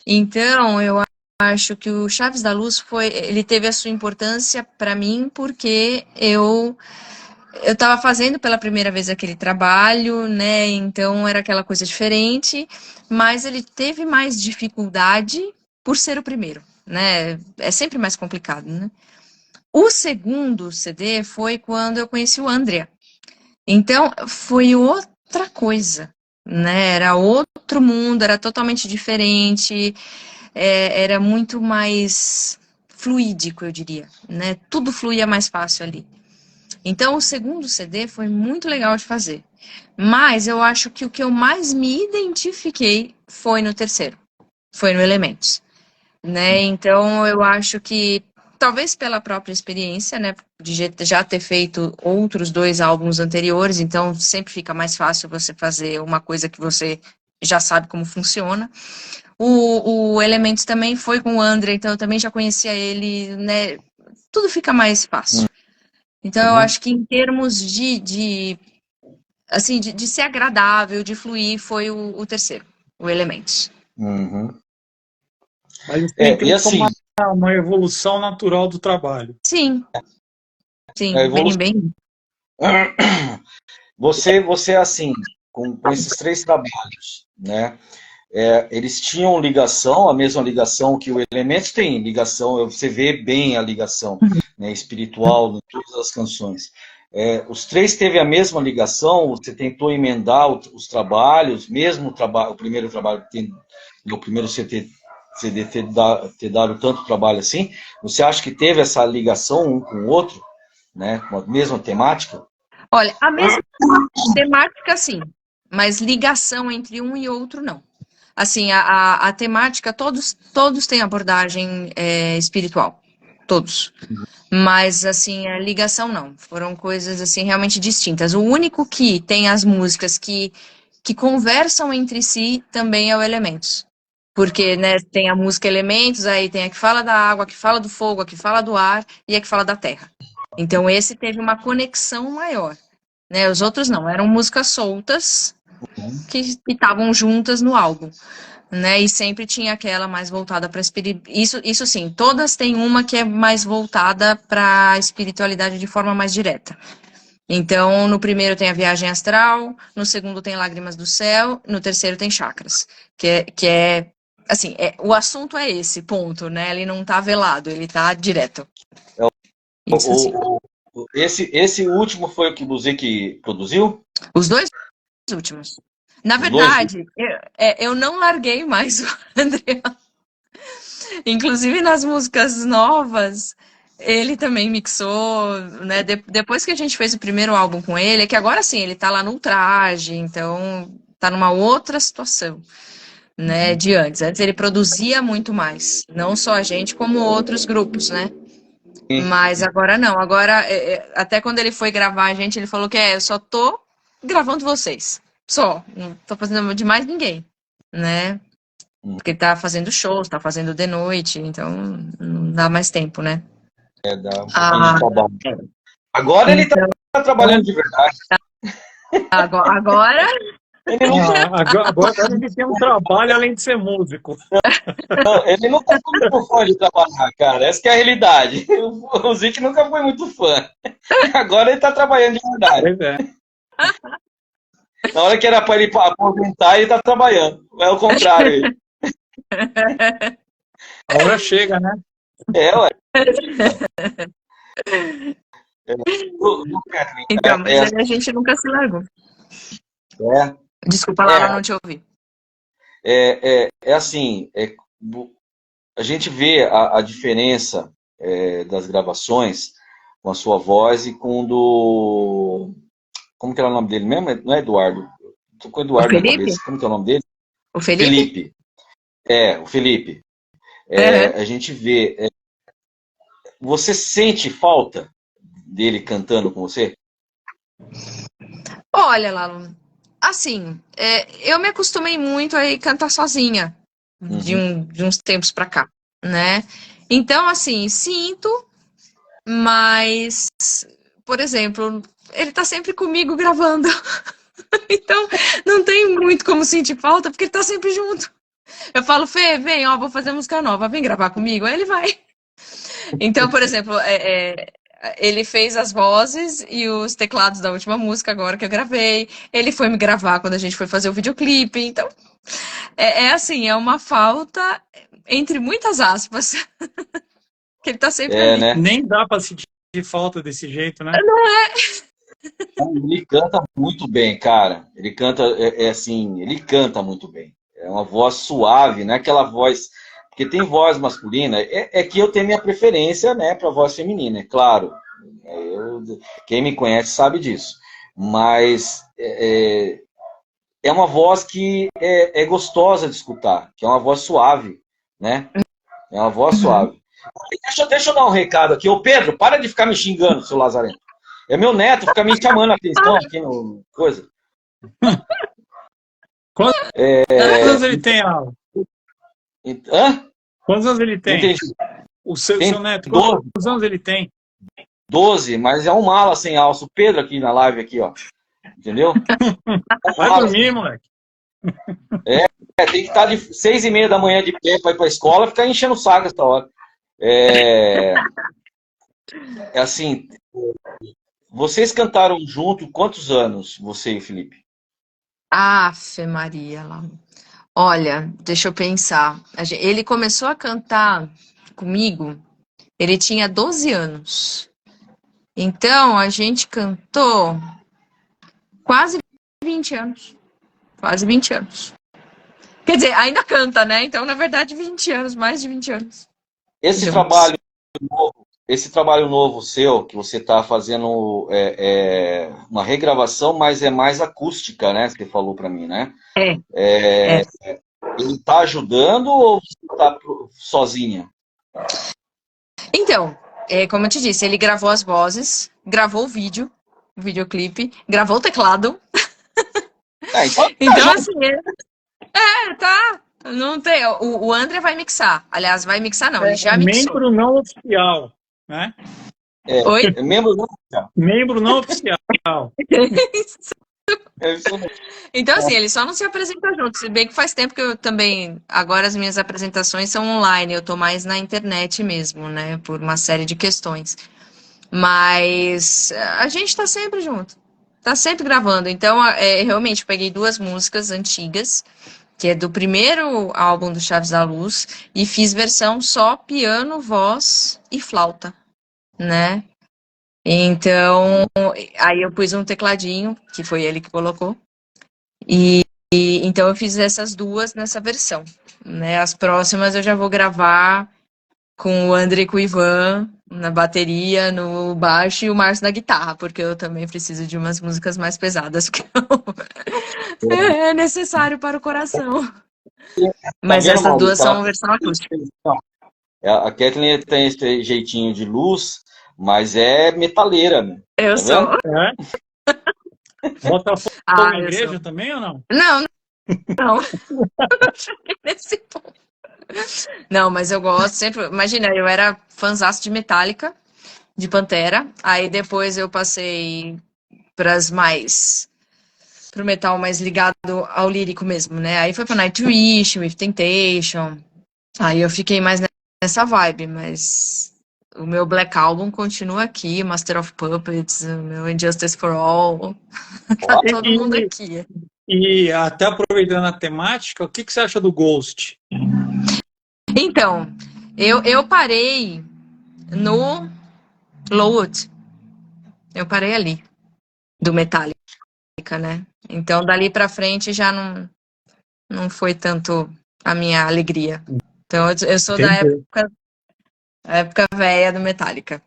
Então, eu acho que o Chaves da Luz ele teve a sua importância para mim porque eu estava fazendo pela primeira vez aquele trabalho, né? Então era aquela coisa diferente, mas ele teve mais dificuldade por ser o primeiro, né? É sempre mais complicado, né? O segundo CD foi quando eu conheci o Andrea. Então foi outra coisa, né? Era outro mundo, era totalmente diferente, era muito mais fluídico, eu diria, né? Tudo fluía mais fácil ali. Então, o segundo CD foi muito legal de fazer. Mas eu acho que o que eu mais me identifiquei foi no terceiro, foi no Elementos, né? Então, eu acho que talvez pela própria experiência, né, de já ter feito outros 2 álbuns anteriores, então sempre fica mais fácil você fazer uma coisa que você já sabe como funciona. O Elementos também foi com o André, então eu também já conhecia ele, né? Tudo fica mais fácil. Então, eu Uhum, acho que em termos assim, de ser agradável, de fluir, foi o terceiro, o Elementos. uhum. Mas você E entrou como assim, uma evolução natural do trabalho. Sim, a sim, bem, evolução. bem. Você assim, com esses três trabalhos, né? Eles tinham ligação, a mesma ligação que o Elementos tem, ligação, você vê bem a ligação, né, espiritual em todas as canções. Os três teve a mesma ligação, você tentou emendar os trabalhos, mesmo o primeiro trabalho, o primeiro CD ter dado tanto trabalho assim, você acha que teve essa ligação um com o outro, né, com a mesma temática? Olha, a mesma temática, sim, mas ligação entre um e outro, não. Assim, a temática, todos têm abordagem espiritual, todos. Mas, assim, a ligação não. Foram coisas, assim, realmente distintas. O único que tem as músicas que conversam entre si também é o Elementos. Porque, né, tem a música Elementos, aí tem a que fala da água, a que fala do fogo, a que fala do ar e a que fala da terra. Então, esse teve uma conexão maior, né? Os outros não, eram músicas soltas que estavam juntas no álbum, né? E sempre tinha aquela mais voltada para isso sim, todas têm uma que é mais voltada para a espiritualidade de forma mais direta. Então, no primeiro tem a Viagem Astral, no segundo tem Lágrimas do Céu, no terceiro tem Chakras, que é assim, o assunto é esse, ponto, né? Ele não tá velado, ele tá direto. Isso assim. Esse último foi o que você que produziu? Os dois últimos. Na Os dois? verdade, eu não larguei mais o André. Inclusive nas músicas novas, ele também mixou, né? Depois que a gente fez o primeiro álbum com ele, é que agora sim, ele tá lá no Ultraje, então tá numa outra situação, né? De antes. Antes ele produzia muito mais, não só a gente, como outros grupos, né? Mas agora não. Agora, até quando ele foi gravar a gente, ele falou que eu só tô gravando vocês. Só. Não tô fazendo de mais ninguém, né? Porque tá fazendo shows, tá fazendo de noite, então não dá mais tempo, né? Dá um pouquinho de trabalho. Agora ele então, tá trabalhando de verdade. agora Ele não, Agora ele tem um trabalho além de ser músico. ele nunca foi muito fã de trabalhar, cara. Essa que é a realidade. O Zic nunca foi muito fã. Agora ele tá trabalhando de verdade. Pois é. Na hora que era pra ele aposentar, ele tá trabalhando. É o contrário. Ele. A hora chega, né? Ué. Então, mas a gente nunca se largou. Desculpa, Laura, não te ouvi. Assim, a gente vê a diferença das gravações com a sua voz e com o do... Como que era o nome dele mesmo? Não é Eduardo. Tô com o Eduardo na cabeça. Como que é o nome dele? O Felipe? O Felipe. A gente vê... Você sente falta dele cantando com você? Olha, Lalo, assim, eu me acostumei muito a ir cantar sozinha de uns tempos pra cá, né? Então, assim, sinto, mas, por exemplo, ele tá sempre comigo gravando. Então, não tem muito como sentir falta, porque ele tá sempre junto. Eu falo, Fê, vem, ó, vou fazer música nova, vem gravar comigo. Aí ele vai. Então, por exemplo, ele fez as vozes e os teclados da última música agora que eu gravei. Ele foi me gravar quando a gente foi fazer o videoclipe. Então, assim, é uma falta, entre muitas aspas, que ele tá sempre ali. Né? Nem dá pra sentir falta desse jeito, né? Não é? Ele canta muito bem, cara. Ele canta, assim, ele canta muito bem. É uma voz suave, não é aquela voz... Porque tem voz masculina, que eu tenho minha preferência, né, para voz feminina, é claro. Quem me conhece sabe disso. Mas é uma voz que é gostosa de escutar, que é uma voz suave, né? É uma voz suave. Deixa eu dar um recado aqui. Ô Pedro, para de ficar me xingando, seu Lazarento. É meu neto, fica me chamando a atenção aqui no coisa. Quantos anos ele tem, Alan? Hã? Quantos anos ele tem? Entendi. O seu neto, 12. quantos anos ele tem? 12, mas é um mala sem alça. O Pedro aqui na live, aqui, ó. Entendeu? Vai dormir, moleque. Tem que estar de 6h30 da manhã de pé para ir para a escola, ficar enchendo o saco essa hora. Assim, vocês cantaram junto quantos anos, você e o Felipe? Afe Maria, lá. Olha, deixa eu pensar. Ele começou a cantar comigo, ele tinha 12 anos. Então, a gente cantou quase 20 anos. Quase 20 anos. Quer dizer, ainda canta, né? Então, na verdade, 20 anos, mais de 20 anos. Esse trabalho novo seu, que você está fazendo uma regravação, mas é mais acústica, né? Que você falou para mim, né? Ele está ajudando ou você está sozinha? Então, como eu te disse, ele gravou as vozes, gravou o videoclipe, gravou o teclado. Então, assim, tá. Não tem. O André vai mixar. Aliás, vai mixar não, ele já mixou. Membro não oficial, né? Oi? Membro não oficial. Membro não oficial. Então, assim, ele só não se apresenta junto. Se bem que faz tempo que eu também... Agora as minhas apresentações são online. Eu tô mais na internet mesmo, né? Por uma série de questões. Mas a gente tá sempre junto. Tá sempre gravando. Então, realmente, eu peguei 2 músicas antigas, que é do primeiro álbum do Chaves da Luz, e fiz versão só piano, voz e flauta, né? Então, aí eu pus um tecladinho, que foi ele que colocou, e então eu fiz essas 2 nessa versão, né? As próximas eu já vou gravar com o André e com o Ivan na bateria, no baixo e o Márcio na guitarra, porque eu também preciso de umas músicas mais pesadas, que é necessário para o coração. Mas essas 2 são versão acústica. A Kathleen tem esse jeitinho de luz, mas é metaleira, né? Eu Tá sou. vendo? É? Bota fogo Ah, em eu sou. igreja também ou não? Não, não. Não cheguei nesse ponto. Não, mas eu gosto sempre. Imagina, eu era fãzaço de Metallica, de Pantera. Aí depois eu passei pras mais pro metal mais ligado ao lírico mesmo, né? Aí foi pra Nightwish, With Temptation. Aí eu fiquei mais nessa vibe, mas o meu Black Album continua aqui, Master of Puppets, o meu Injustice for All, tá Ó, todo mundo E, aqui. e até aproveitando a temática, o que você acha do Ghost? Então, eu parei no Load, eu parei ali, do Metallica, né? Então, dali pra frente já não foi tanto a minha alegria. Então, eu sou da Entendi. época velha do Metallica,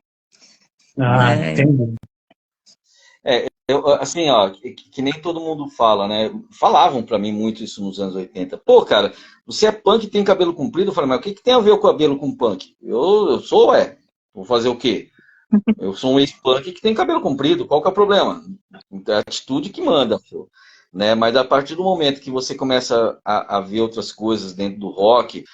Ah, né? entendi. assim, ó, que nem todo mundo fala, né? Falavam pra mim muito isso nos anos 80. Pô, cara, você é punk e tem cabelo comprido? Eu falei, mas o que tem a ver o cabelo com punk? Eu sou, vou fazer o quê? Eu sou um ex-punk que tem cabelo comprido, qual que é o problema? É a atitude que manda, pô, né? Mas a partir do momento que você começa a ver outras coisas dentro do rock,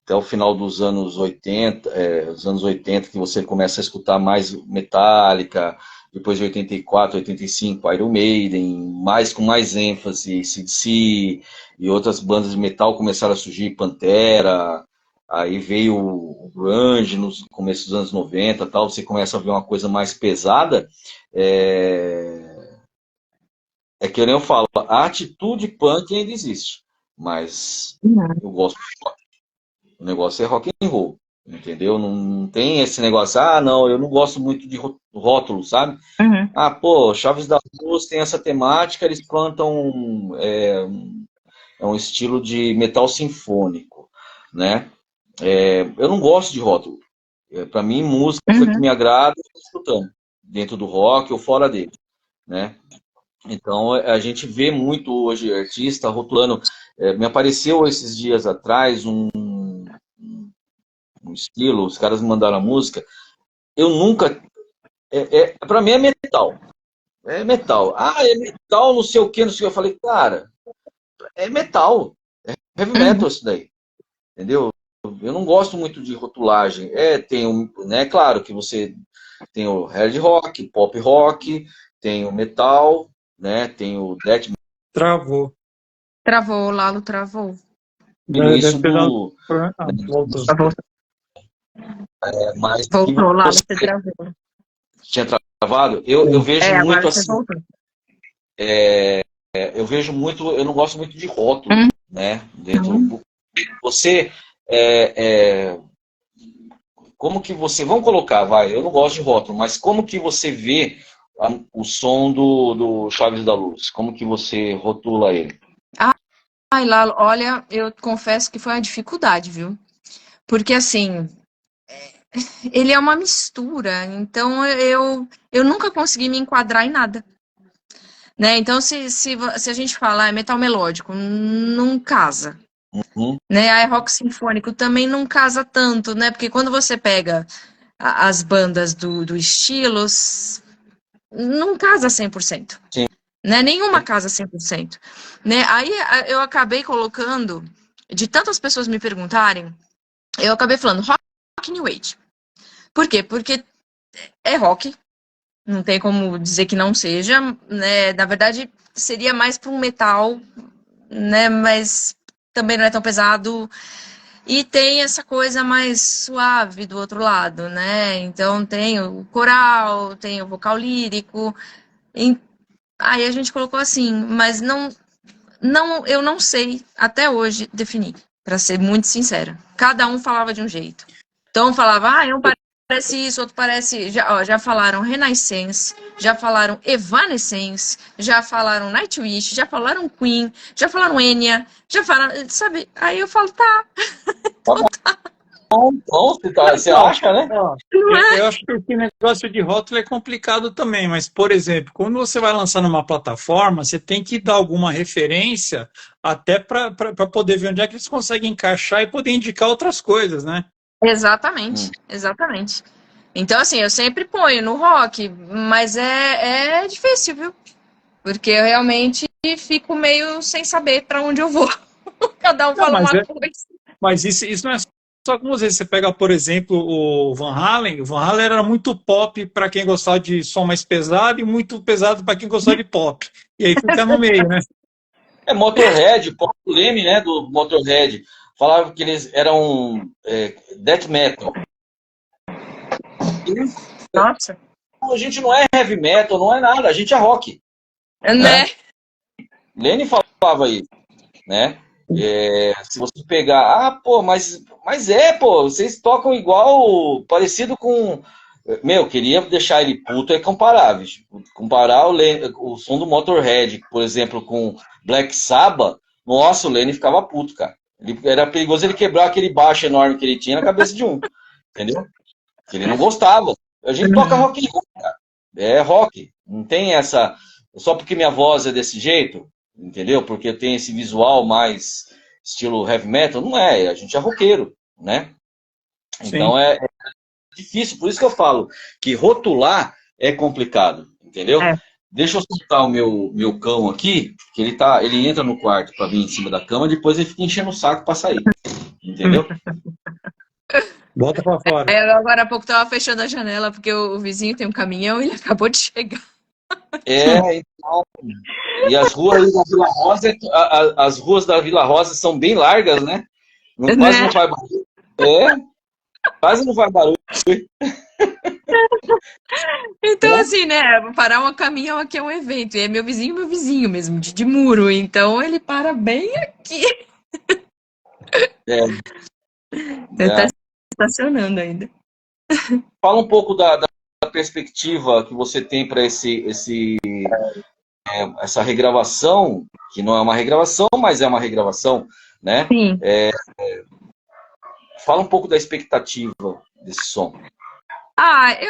até o final dos anos 80, os anos 80, que você começa a escutar mais Metallica, depois de 84, 85, Iron Maiden, mais com mais ênfase, AC/DC e outras bandas de metal começaram a surgir, Pantera, aí veio o grunge nos começos dos anos 90, tal, você começa a ver uma coisa mais pesada, que nem eu falo, a atitude punk ainda existe, mas eu gosto. O negócio é rock and roll, entendeu? Não tem esse negócio, não, eu não gosto muito de rótulo, sabe? Uhum. Ah, pô, Chaves da Luz tem essa temática, eles cantam um estilo de metal sinfônico, né? Eu não gosto de rótulo. Para mim, música que Uhum. me agrada, eu estou escutando, dentro do rock ou fora dele, né? Então, a gente vê muito hoje artista rotulando. Me apareceu esses dias atrás um estilo, os caras me mandaram a música. Eu nunca. Para mim é metal. É metal. Ah, é metal, não sei o que, não sei o que. Eu falei, cara, é metal. Heavy Uhum. metal isso daí. Entendeu? Eu não gosto muito de rotulagem. Tem né, claro que você tem o hard rock, pop rock, tem o metal, né, tem o death metal, Travou. Travou, o Lalo travou. início Deve ter dado do. problema. Ah, voltou. Mas que Voltou, Lalo, você você travou. tinha travado, eu vejo Agora muito você assim. voltou. Eu vejo muito, eu não gosto muito de rótulo, né? Uhum. Você, como que você, vamos colocar, vai, eu não gosto de rótulo, mas como que você vê o som do Chaves da Luz? Como que você rotula ele? Ai, Lalo, olha, eu confesso que foi uma dificuldade, viu? Porque assim, ele é uma mistura, então eu nunca consegui me enquadrar em nada, né? Então, se a gente falar metal melódico, não casa, Hum? né? Aí rock sinfônico também não casa tanto, né? Porque quando você pega as bandas do estilo, não casa 100%, Sim. né? Nenhuma casa 100%, né? Aí eu acabei colocando, de tantas pessoas me perguntarem, eu acabei falando rock new age. Por quê? Porque é rock, não tem como dizer que não seja, né? Na verdade, seria mais para um metal, né? Mas também não é tão pesado. E tem essa coisa mais suave do outro lado, né? Então tem o coral, tem o vocal lírico. Aí a gente colocou assim, mas eu não sei até hoje definir, para ser muito sincera. Cada um falava de um jeito. Então falava, um parece isso, outro parece. Já falaram Renaissance, já falaram Evanescence, já falaram Nightwish, já falaram Queen, já falaram Enya, já falaram. Sabe? Aí eu falo, tá. Tá Então bom, tá. Então, você acha, né? Ó, Não é? eu acho que esse negócio de rótulo é complicado também, mas, por exemplo, quando você vai lançar numa plataforma, você tem que dar alguma referência até para poder ver onde é que eles conseguem encaixar e poder indicar outras coisas, né? Hum. Exatamente, exatamente. Então, assim, eu sempre ponho no rock, mas é difícil, viu? Porque eu realmente fico meio sem saber para onde eu vou. Cada um Não, fala uma coisa. mas isso não é só com você. Você pega, por exemplo, o Van Halen era muito pop para quem gostava de som mais pesado e muito pesado para quem gostava de pop. E aí fica no meio, né? Motorhead, o Paul Leme, né, do Motorhead, falava que eles eram death metal. Nossa, A gente não é heavy metal, não é nada, a gente é rock, né? né? Lenny falava isso, né? Se você pegar, pô, pô, vocês tocam igual, parecido com. Meu, queria deixar ele puto, é comparável. Comparar o som do Motorhead, por exemplo, com Black Sabbath, nossa, o Lenny ficava puto, cara. Era perigoso ele quebrar aquele baixo enorme que ele tinha na cabeça de um, entendeu? Que ele não gostava. A gente toca Uhum. rock and roll, cara. É rock. Não tem essa. Só porque minha voz é desse jeito, entendeu? Porque eu tenho esse visual mais estilo heavy metal. Não é. A gente é roqueiro, né? Sim. Então é difícil. Por isso que eu falo que rotular é complicado, entendeu? É. Deixa eu soltar o meu cão aqui, que ele entra no quarto para vir em cima da cama, depois ele fica enchendo o saco para sair, entendeu? Bota para fora. Agora há pouco tava fechando a janela porque o vizinho tem um caminhão e ele acabou de chegar. Então, e as ruas aí da Vila Rosa, as ruas da Vila Rosa são bem largas, né? Quase Né? não faz barulho. Quase não faz barulho. Então, assim, né? Parar um caminhão aqui é um evento. E é meu vizinho mesmo, de muro. Então ele para bem aqui. É, Ele tá é. estacionando ainda. Fala um pouco da perspectiva que você tem para essa regravação, que não é uma regravação, mas é uma regravação, né? Sim. Fala um pouco da expectativa desse som.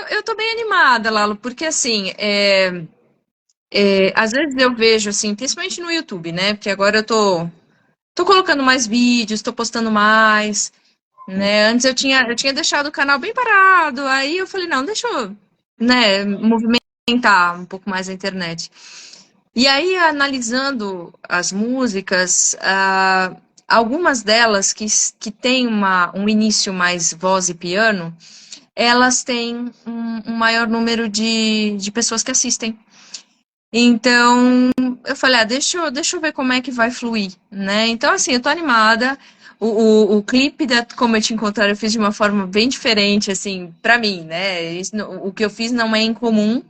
Eu tô bem animada, Lalo, porque assim, às vezes eu vejo, assim, principalmente no YouTube, né? Porque agora tô colocando mais vídeos, tô postando mais, né? Antes eu tinha deixado o canal bem parado, aí eu falei, não, deixa eu, né, movimentar um pouco mais a internet. E aí, analisando as músicas, algumas delas que têm um início mais voz e piano, elas têm um maior número de pessoas que assistem. Então, eu falei, deixa eu ver como é que vai fluir, né? Então, assim, eu tô animada. O clipe da Como Eu Te Encontrar eu fiz de uma forma bem diferente, assim, pra mim, né? O que eu fiz não é incomum,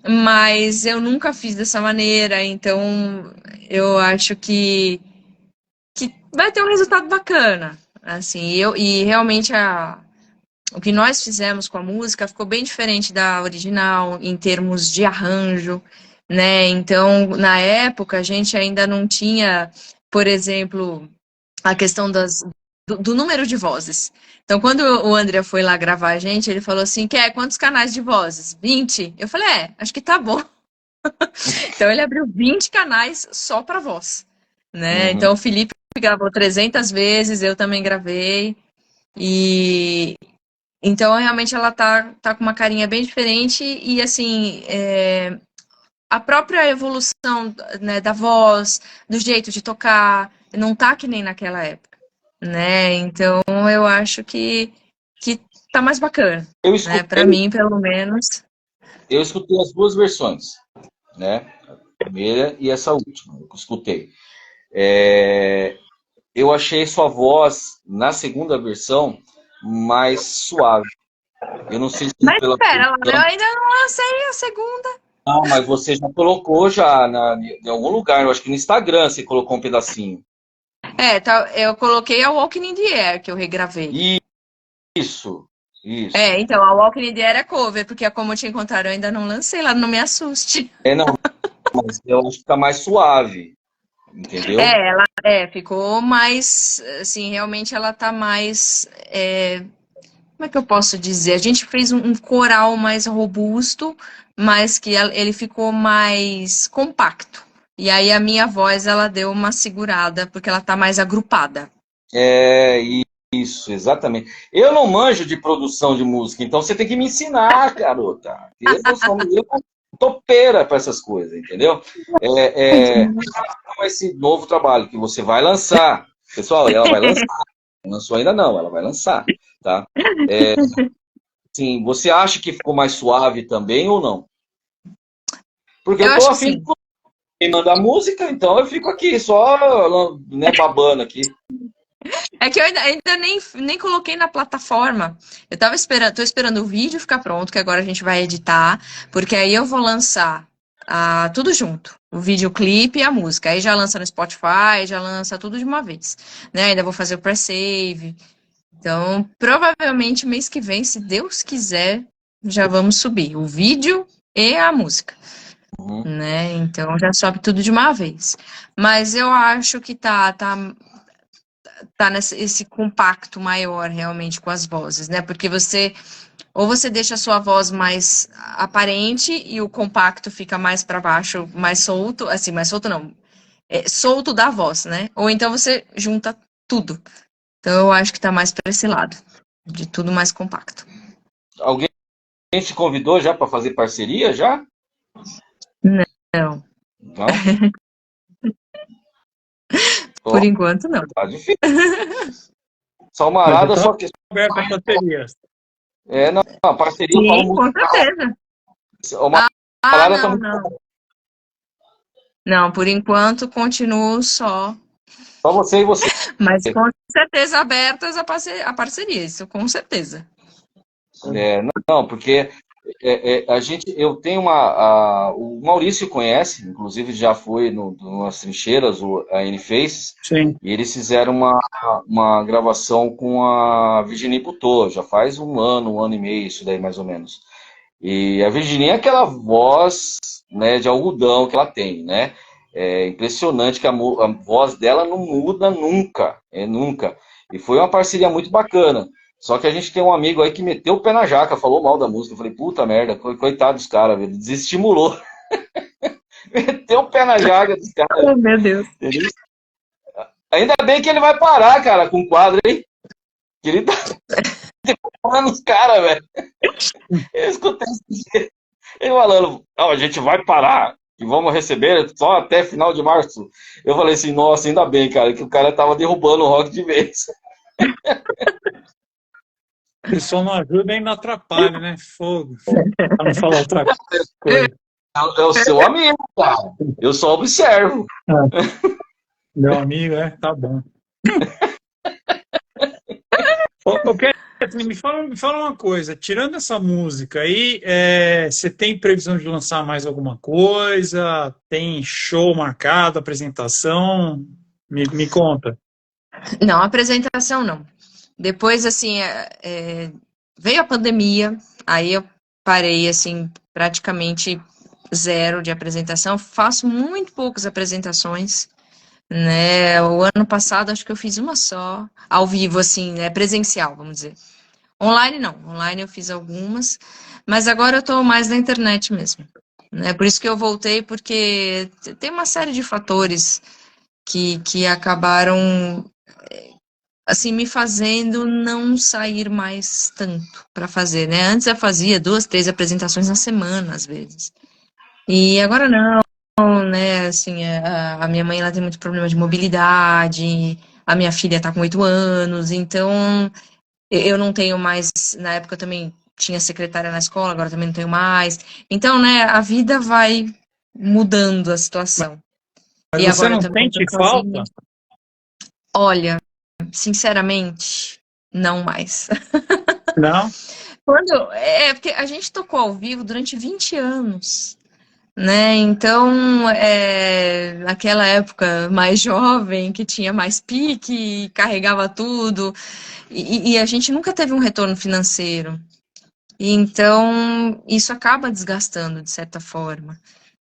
mas eu nunca fiz dessa maneira, então eu acho que vai ter um resultado bacana. Assim, e realmente o que nós fizemos com a música ficou bem diferente da original em termos de arranjo, né? Então, na época, a gente ainda não tinha, por exemplo, a questão do número de vozes. Então, quando o André foi lá gravar a gente, ele falou assim: quantos canais de vozes? 20? Eu falei: acho que tá bom. Então, ele abriu 20 canais só para voz, né? Uhum. Então, o Felipe gravou 300 vezes, eu também gravei. E então, realmente, ela tá com uma carinha bem diferente e, assim, a própria evolução, né, da voz, do jeito de tocar, não tá que nem naquela época, né? Então, eu acho que tá mais bacana, Eu né? escutei, Para mim, pelo menos. eu escutei as duas versões, né? A primeira e essa última, eu escutei. Eu achei sua voz na segunda versão mais suave. Eu não sei se é Mas pela espera, Laura, eu produção. ainda não lancei a segunda. Não, mas você já colocou em algum lugar, eu acho que no Instagram você colocou um pedacinho. Tá, eu coloquei a Walking in the Air, que eu regravei. Isso, isso. Então, a Walking in the Air é cover, porque a Como Eu Te Encontrar eu ainda não lancei lá, não me assuste. Não, mas eu acho que tá mais suave. entendeu? Ela ficou mais, assim, realmente ela tá mais, como é que eu posso dizer? A gente fez um coral mais robusto, mas que ele ficou mais compacto. E aí a minha voz, ela deu uma segurada, porque ela tá mais agrupada. É isso, exatamente. Eu não manjo de produção de música, então você tem que me ensinar, garota. Eu sou topeira para essas coisas, entendeu? Com esse novo trabalho que você vai lançar, pessoal, ela vai lançar. Não lançou ainda não, ela vai lançar, tá? Sim, você acha que ficou mais suave também ou não? Porque Eu eu tô acho que afim de sim. mandar música, então eu fico aqui só, né, babando aqui. É que eu ainda nem coloquei na plataforma. Eu tava esperando, tô esperando o vídeo ficar pronto, que agora a gente vai editar, porque aí eu vou lançar tudo junto. O videoclipe e a música. Aí já lança no Spotify, já lança tudo de uma vez. Né? Ainda vou fazer o pre-save. Então, provavelmente mês que vem, se Deus quiser, já vamos subir o vídeo e a música. Uhum. Né? Então já sobe tudo de uma vez. Mas eu acho que tá nesse esse compacto maior realmente com as vozes, né? Porque ou você deixa a sua voz mais aparente e o compacto fica mais para baixo, mais solto, assim, mais solto não, solto da voz, né? Ou então você junta tudo. Então eu acho que tá mais para esse lado, de tudo mais compacto. Alguém te convidou já para fazer parceria já? Não, Não? por Ó, enquanto não. tá difícil. Mas eu Salmarada, estou só que aberto a parcerias. não, a parceria eu falo Sim, com musical. certeza. Uma parada Não, também. não. Não, por enquanto continuo só, Só você e você. mas com certeza abertas a parceria, isso com certeza. Não, porque eu tenho o Maurício conhece, inclusive já foi nas trincheiras, a N fez, Sim. e eles fizeram uma gravação com a Virginie Butô, já faz um ano e meio, isso daí mais ou menos. E a Virginie é aquela voz, né, de algodão que ela tem, né? É impressionante que a voz dela não muda nunca, nunca. E foi uma parceria muito bacana. Só que a gente tem um amigo aí que meteu o pé na jaca, falou mal da música. Eu falei, puta merda, coitado dos caras, velho. Desestimulou. Meteu o pé na jaca dos caras. Oh, meu Deus. Entendeu? Ainda bem que ele vai parar, cara, com o quadro, hein? Que ele tá falando os caras, velho. Eu escutei ele falando, não, a gente vai parar e vamos receber só até final de março. Eu falei assim, nossa, ainda bem, cara, que o cara tava derrubando o rock de vez. O pessoal não ajuda e não atrapalha, né? Fogo. Para não falar outra coisa. É o seu amigo, cara. Eu só observo. Ah, meu amigo, tá bom. Kathleen, me fala uma coisa. Tirando essa música aí, você tem previsão de lançar mais alguma coisa? Tem show marcado, apresentação? Me conta. Não, apresentação não. Depois, assim, veio a pandemia, aí eu parei, assim, praticamente zero de apresentação. Faço muito poucas apresentações, né? O ano passado acho que eu fiz uma só, ao vivo, assim, né? Presencial, vamos dizer. Online não, online eu fiz algumas, mas agora eu tô mais na internet mesmo, né? Por isso que eu voltei, porque tem uma série de fatores que acabaram assim, me fazendo não sair mais tanto para fazer, né? Antes eu fazia 2, 3 apresentações na semana, às vezes. E agora não, né? Assim, a minha mãe ela tem muito problema de mobilidade, a minha filha tá com 8 anos, então eu não tenho mais. Na época eu também tinha secretária na escola, agora também não tenho mais. Então, né, a vida vai mudando a situação. Mas E você agora eu não também tô sente sozinha. falta? Olha, sinceramente, não mais. Não? Porque a gente tocou ao vivo durante 20 anos, né? Então, naquela época mais jovem, que tinha mais pique, carregava tudo, e a gente nunca teve um retorno financeiro. Então, isso acaba desgastando, de certa forma.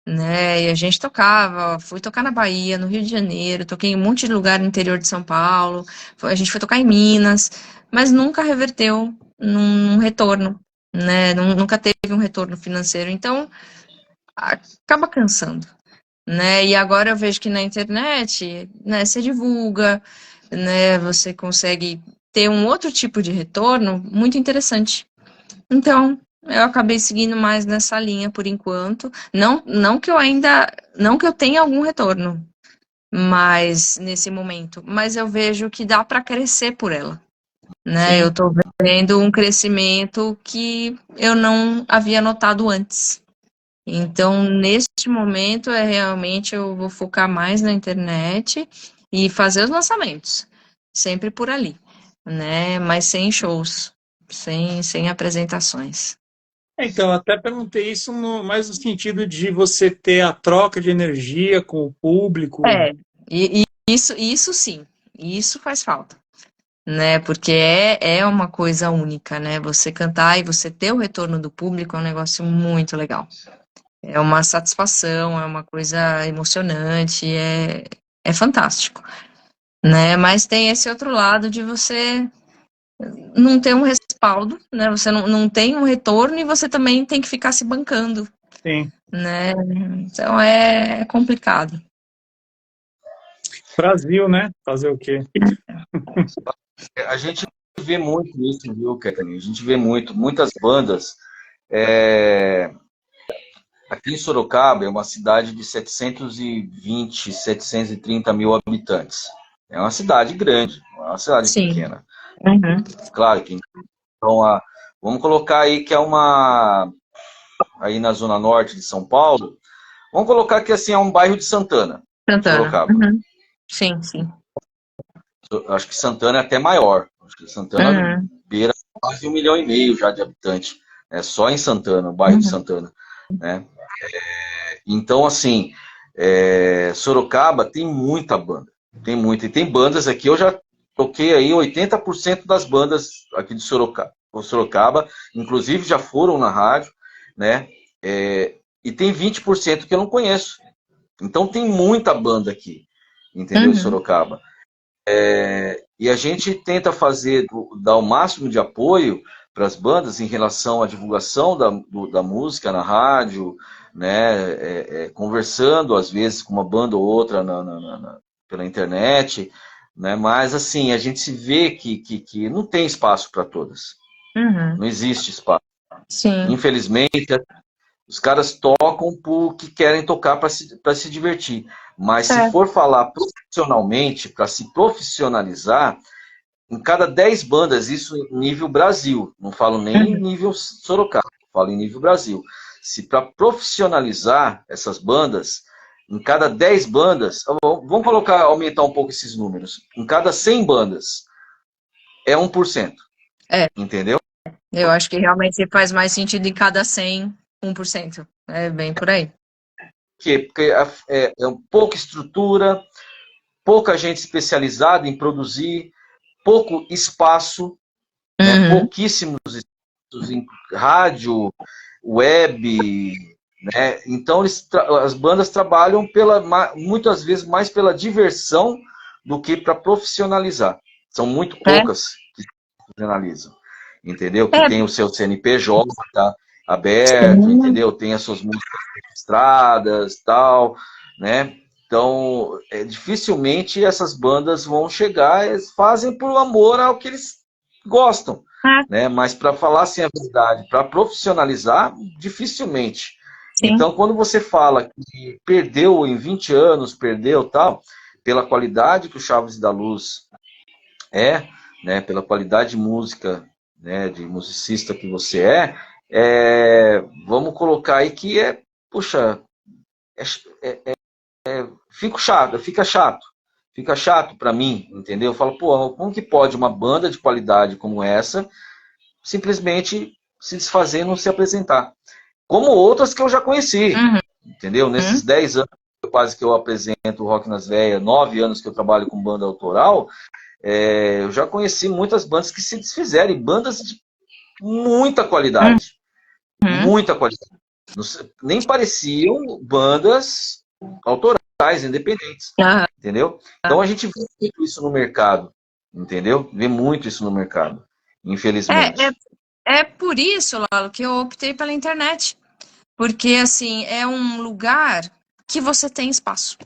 né? E a gente tocava, fui tocar na Bahia, no Rio de Janeiro, toquei em um monte de lugar no interior de São Paulo, a gente foi tocar em Minas, mas nunca reverteu num retorno, né? Nunca teve um retorno financeiro, então acaba cansando, né? E agora eu vejo que na internet, né, você divulga, né, você consegue ter um outro tipo de retorno muito interessante. Então, eu acabei seguindo mais nessa linha por enquanto. Não que eu ainda, não que eu tenha algum retorno, mas nesse momento, mas eu vejo que dá para crescer por ela, né? Eu Sim. tô vendo um crescimento que eu não havia notado antes. Então, neste momento, realmente eu vou focar mais na internet e fazer os lançamentos, sempre por ali, né? Mas sem shows, sem apresentações. Então, eu até perguntei isso mais no sentido de você ter a troca de energia com o público. É, e isso sim, isso faz falta, né? Porque é uma coisa única, né? Você cantar e você ter o retorno do público é um negócio muito legal. É uma satisfação, é uma coisa emocionante, é fantástico, né? Mas tem esse outro lado de você não ter um respaldo, né? Você não tem um retorno e você também tem que ficar se bancando, Sim. né? Então é complicado. Brasil, né? Fazer o quê? A gente vê muito isso, viu, Kathleen? A gente vê muitas bandas. é, Aqui em Sorocaba é uma cidade de 720, 730 mil habitantes. É uma cidade grande, não é uma cidade Sim. pequena. Uhum. Claro que então, vamos colocar aí que é aí na zona norte de São Paulo. Vamos colocar que assim é um bairro de Santana, Santana. Sorocaba. Uhum. Sim, sim. Eu acho que Santana é até maior. Acho que Santana Uhum. beira quase 1,5 milhão já de habitantes. É só em Santana, o bairro de Uhum. Santana, né? Então, assim, Sorocaba tem muita banda. Tem muita. E tem bandas aqui, eu já toquei aí 80% das bandas aqui de Sorocaba, inclusive já foram na rádio, né? E tem 20% que eu não conheço. Então tem muita banda aqui, entendeu? Em Uhum. Sorocaba. E a gente tenta dar o máximo de apoio para as bandas em relação à divulgação da música na rádio, né? Conversando às vezes com uma banda ou outra pela internet, né? Mas assim, a gente se vê que não tem espaço para todas. Uhum. Não existe espaço. Sim. Infelizmente, os caras tocam porque querem tocar para se divertir. Mas se É. for falar profissionalmente, para se profissionalizar, em cada 10 bandas, isso em nível Brasil, não falo nem em Uhum. nível Sorocaba, falo em nível Brasil. Se para profissionalizar essas bandas, em cada 10 bandas, vamos aumentar um pouco esses números. Em cada 100 bandas, é 1%, É, entendeu? eu acho que realmente faz mais sentido em cada 100, 1%. É bem por aí. Porque pouca estrutura, pouca gente especializada em produzir, pouco espaço, né? Uhum. Pouquíssimos espaços em rádio, web, né? Então as bandas trabalham muitas vezes mais pela diversão do que para profissionalizar. São muito É. poucas que profissionalizam, entendeu? Que É, tem o seu CNPJ aberto, sim. entendeu? Tem as suas músicas registradas, tal, né? Então, dificilmente essas bandas vão chegar, eles fazem por amor ao que eles gostam, É, né? Mas para falar assim a verdade, para profissionalizar, dificilmente. sim. Então, quando você fala que perdeu em 20 anos, perdeu tal, pela qualidade que o Chaves da Luz é, né? Pela qualidade de música, né? De musicista que você vamos colocar aí que puxa, é, fica chato para mim, entendeu? Eu falo, pô, como que pode uma banda de qualidade como essa simplesmente se desfazer e não se apresentar? Como outras que eu já conheci, Uhum. entendeu? Nesses 10 anos quase que eu apresento o Rock nas Veias, 9 anos que eu trabalho com banda autoral, eu já conheci muitas bandas que se desfizeram, e bandas de muita Uhum. qualidade, muita qualidade. Nem pareciam bandas autorais, independentes, Aham. entendeu? Então a gente vê muito isso no mercado, entendeu? Vê muito isso no mercado, É, é, infelizmente. é por isso, Lalo, que eu optei pela internet. Porque, assim, é um lugar que você tem espaço.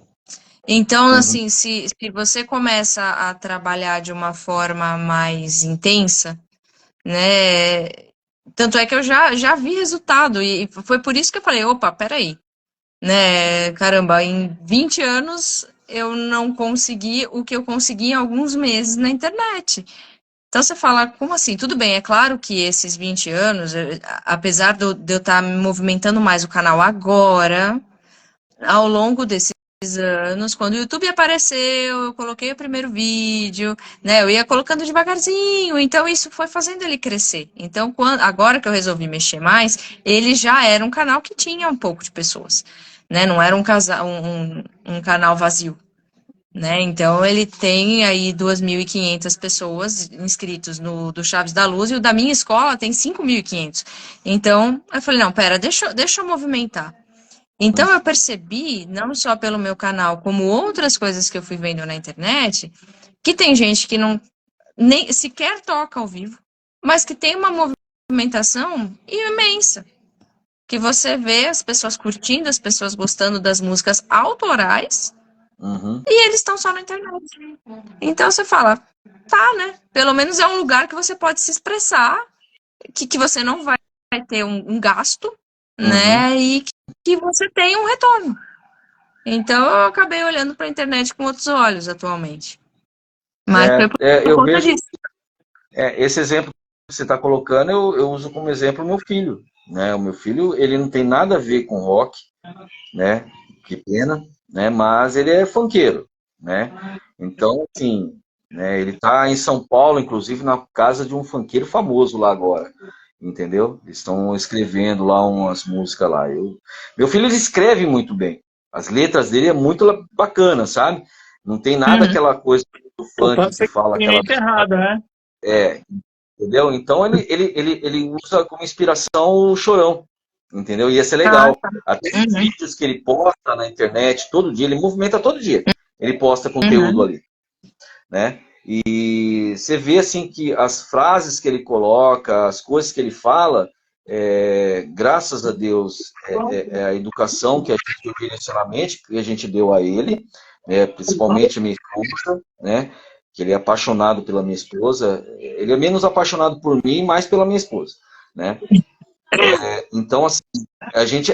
Então, Uhum, assim, se você começa a trabalhar de uma forma mais intensa, né? Tanto é que eu já vi resultado, e foi por isso que eu falei, opa, peraí, né? Caramba, em 20 anos eu não consegui o que eu consegui em alguns meses na internet. Então você fala, como assim? Tudo bem, é claro que esses 20 anos, apesar de eu estar me movimentando mais o canal agora, ao longo desses anos, quando o YouTube apareceu, eu coloquei o primeiro vídeo, né? Eu ia colocando devagarzinho, então isso foi fazendo ele crescer. Então, agora que eu resolvi mexer mais, ele já era um canal que tinha um pouco de pessoas, né? Não era um canal vazio. Né? Então ele tem aí 2.500 pessoas inscritos no do Chaves da Luz e o da minha escola tem 5.500. Então eu falei, não, pera, deixa eu movimentar. Então eu percebi, não só pelo meu canal, como outras coisas que eu fui vendo na internet, que tem gente que não nem sequer toca ao vivo, mas que tem uma movimentação imensa. Que você vê as pessoas curtindo, as pessoas gostando das músicas autorais, uhum. e eles estão só na internet. Então você fala, tá, né? Pelo menos é um lugar que você pode se expressar, que você não vai ter um gasto, Uhum. né? E que você tem um retorno. Então eu acabei olhando para a internet com outros olhos atualmente. Mas foi por Eu conta vejo disso. esse exemplo que você está colocando, eu uso como exemplo o meu filho, né? O meu filho, ele não tem nada a ver com rock, né? Que pena, né? Mas ele é funkeiro, né? Então, assim, né? Ele está em São Paulo, inclusive na casa de um funkeiro famoso lá agora, entendeu? Eles estão escrevendo lá umas músicas lá. Meu filho ele escreve muito bem. As letras dele é muito bacana, sabe? Não tem nada Uhum. aquela coisa do Só funk pode que ser fala aquela, cliente errado, né? entendeu? Então ele usa como inspiração o Chorão, entendeu? E ia ser Ah, legal. tá. Até os Uhum. vídeos que ele posta na internet todo dia, ele movimenta todo dia. Ele posta conteúdo Uhum. ali, né? E você vê assim que as frases que ele coloca, as coisas que ele fala, graças a Deus, é a educação que a gente deu, o direcionamento que a gente deu a ele, né? Principalmente a minha esposa, né? Que ele é apaixonado pela minha esposa. Ele é menos apaixonado por mim, mais pela minha esposa, né? Então, assim,